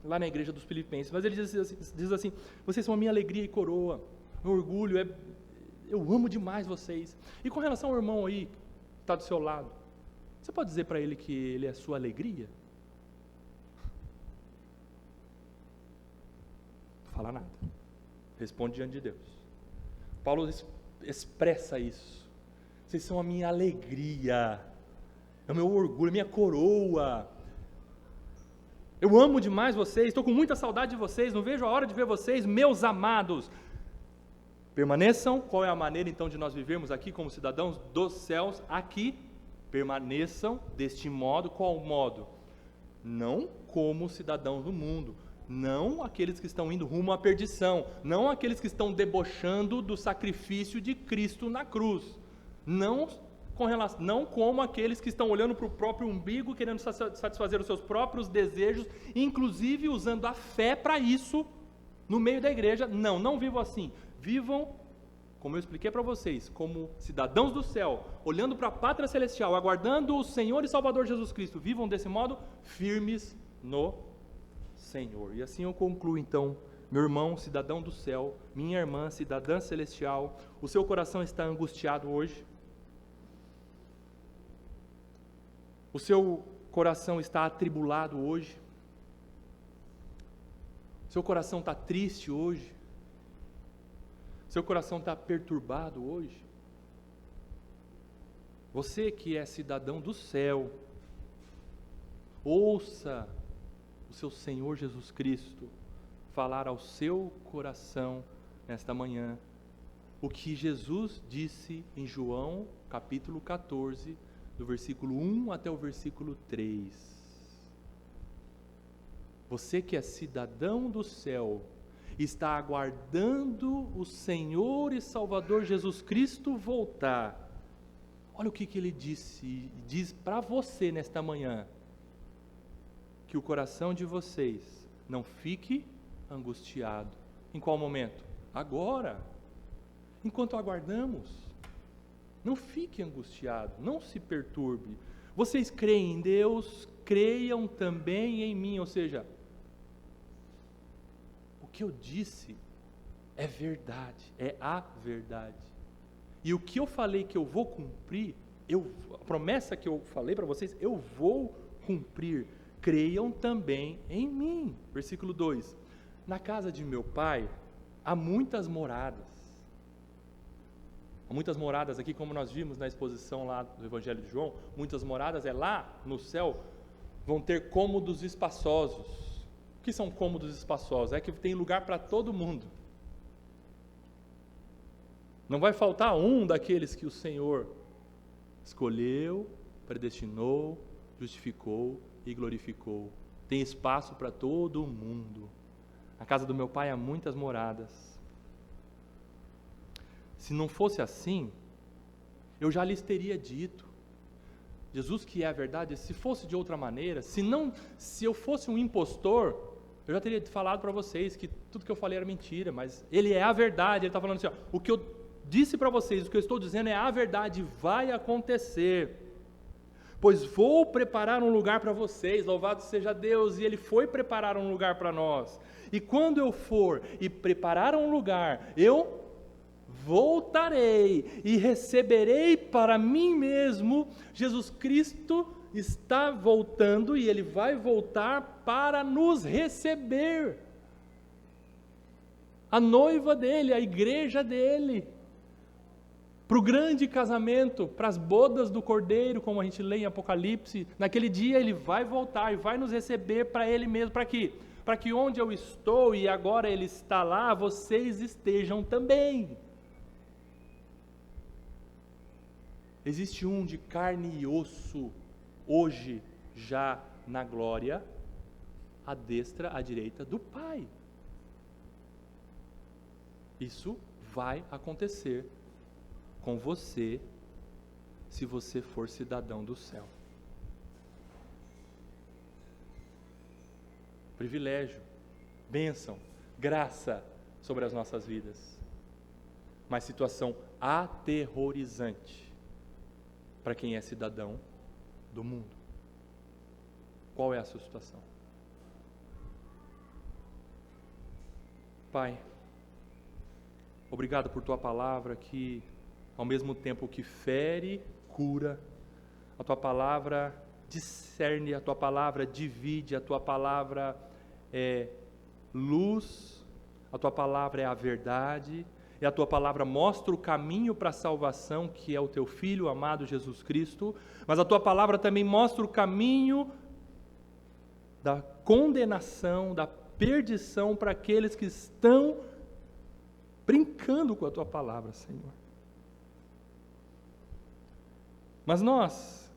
lá na igreja dos Filipenses. Mas ele diz assim, vocês são a minha alegria e coroa, meu orgulho, eu amo demais vocês. E com relação ao irmão aí, que está do seu lado, você pode dizer para ele que ele é a sua alegria? Não fala nada, responde diante de Deus. Paulo expressa isso, vocês são a minha alegria, é o meu orgulho, a minha coroa. Eu amo demais vocês, estou com muita saudade de vocês, não vejo a hora de ver vocês, meus amados. Permaneçam, qual é a maneira então de nós vivermos aqui como cidadãos dos céus? Aqui, permaneçam deste modo, qual modo? Não como cidadãos do mundo, não aqueles que estão indo rumo à perdição, não aqueles que estão debochando do sacrifício de Cristo na cruz, não como aqueles que estão olhando para o próprio umbigo, querendo satisfazer os seus próprios desejos, inclusive usando a fé para isso, no meio da igreja. Não vivam assim, vivam, como eu expliquei para vocês, como cidadãos do céu, olhando para a pátria celestial, aguardando o Senhor e Salvador Jesus Cristo. Vivam desse modo, firmes no Senhor. E assim eu concluo então, meu irmão, cidadão do céu, minha irmã, cidadã celestial, o seu coração está angustiado hoje? O seu coração está atribulado hoje? Seu coração está triste hoje? Seu coração está perturbado hoje? Você que é cidadão do céu, ouça o seu Senhor Jesus Cristo falar ao seu coração nesta manhã o que Jesus disse em João capítulo 14, do versículo 1 até o versículo 3. Você que é cidadão do céu, está aguardando o Senhor e Salvador Jesus Cristo voltar. Olha o que ele diz para você nesta manhã, que o coração de vocês não fique angustiado. Em qual momento? Agora, enquanto aguardamos. Não fique angustiado, não se perturbe. Vocês creem em Deus, creiam também em mim. Ou seja, o que eu disse é verdade, é a verdade. E o que eu falei que eu vou cumprir, a promessa que eu falei para vocês, eu vou cumprir. Creiam também em mim. Versículo 2. Na casa de meu pai há muitas moradas. Há muitas moradas aqui, como nós vimos na exposição lá do Evangelho de João, muitas moradas lá no céu vão ter cômodos espaçosos. O que são cômodos espaçosos? É que tem lugar para todo mundo. Não vai faltar um daqueles que o Senhor escolheu, predestinou, justificou e glorificou. Tem espaço para todo mundo. Na casa do meu pai há muitas moradas. Se não fosse assim, eu já lhes teria dito. Jesus, que é a verdade, se fosse de outra maneira, se eu fosse um impostor, eu já teria falado para vocês que tudo que eu falei era mentira, mas Ele é a verdade. Ele está falando assim, ó, o que eu disse para vocês, o que eu estou dizendo é a verdade, vai acontecer. Pois vou preparar um lugar para vocês, louvado seja Deus, e Ele foi preparar um lugar para nós. E quando eu for e preparar um lugar, eu voltarei e receberei para mim mesmo. Jesus Cristo está voltando e Ele vai voltar para nos receber. A noiva dEle, a igreja dEle. Para o grande casamento, para as bodas do Cordeiro, como a gente lê em Apocalipse, naquele dia Ele vai voltar e vai nos receber para Ele mesmo, para quê? Para que onde eu estou e agora Ele está lá, vocês estejam também. Existe um de carne e osso, hoje já na glória, à destra, à direita do Pai. Isso vai acontecer com você, se você for cidadão do céu. Privilégio, bênção, graça sobre as nossas vidas. Mas situação aterrorizante para quem é cidadão do mundo. Qual é a sua situação? Pai, obrigado por Tua palavra que, ao mesmo tempo que fere, cura, a Tua palavra discerne, a Tua palavra divide, a Tua palavra é luz, a Tua palavra é a verdade, e a Tua palavra mostra o caminho para a salvação, que é o Teu Filho amado Jesus Cristo, mas a Tua palavra também mostra o caminho da condenação, da perdição para aqueles que estão brincando com a Tua palavra, Senhor. Mas nós,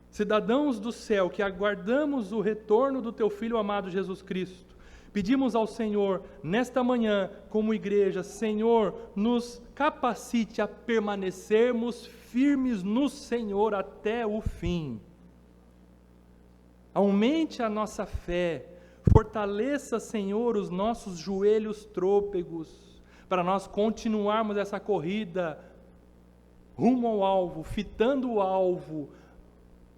cidadãos do céu, que aguardamos o retorno do Teu Filho amado Jesus Cristo, pedimos ao Senhor, nesta manhã, como igreja, Senhor, nos capacite a permanecermos firmes no Senhor até o fim. Aumente a nossa fé, fortaleça, Senhor, os nossos joelhos trôpegos, para nós continuarmos essa corrida rumo ao alvo, fitando o alvo,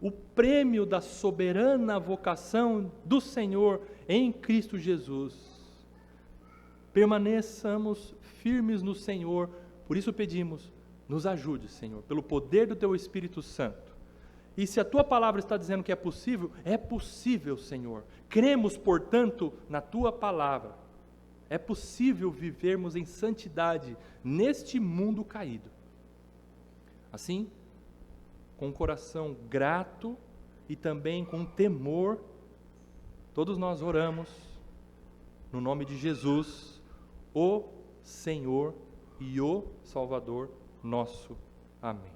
o prêmio da soberana vocação do Senhor em Cristo Jesus. Permaneçamos firmes no Senhor, por isso pedimos, nos ajude, Senhor, pelo poder do Teu Espírito Santo. E se a Tua palavra está dizendo que é possível, Senhor. Cremos, portanto, na Tua palavra. É possível vivermos em santidade neste mundo caído. Assim, com um coração grato e também com temor, todos nós oramos no nome de Jesus, o Senhor e o Salvador nosso. Amém.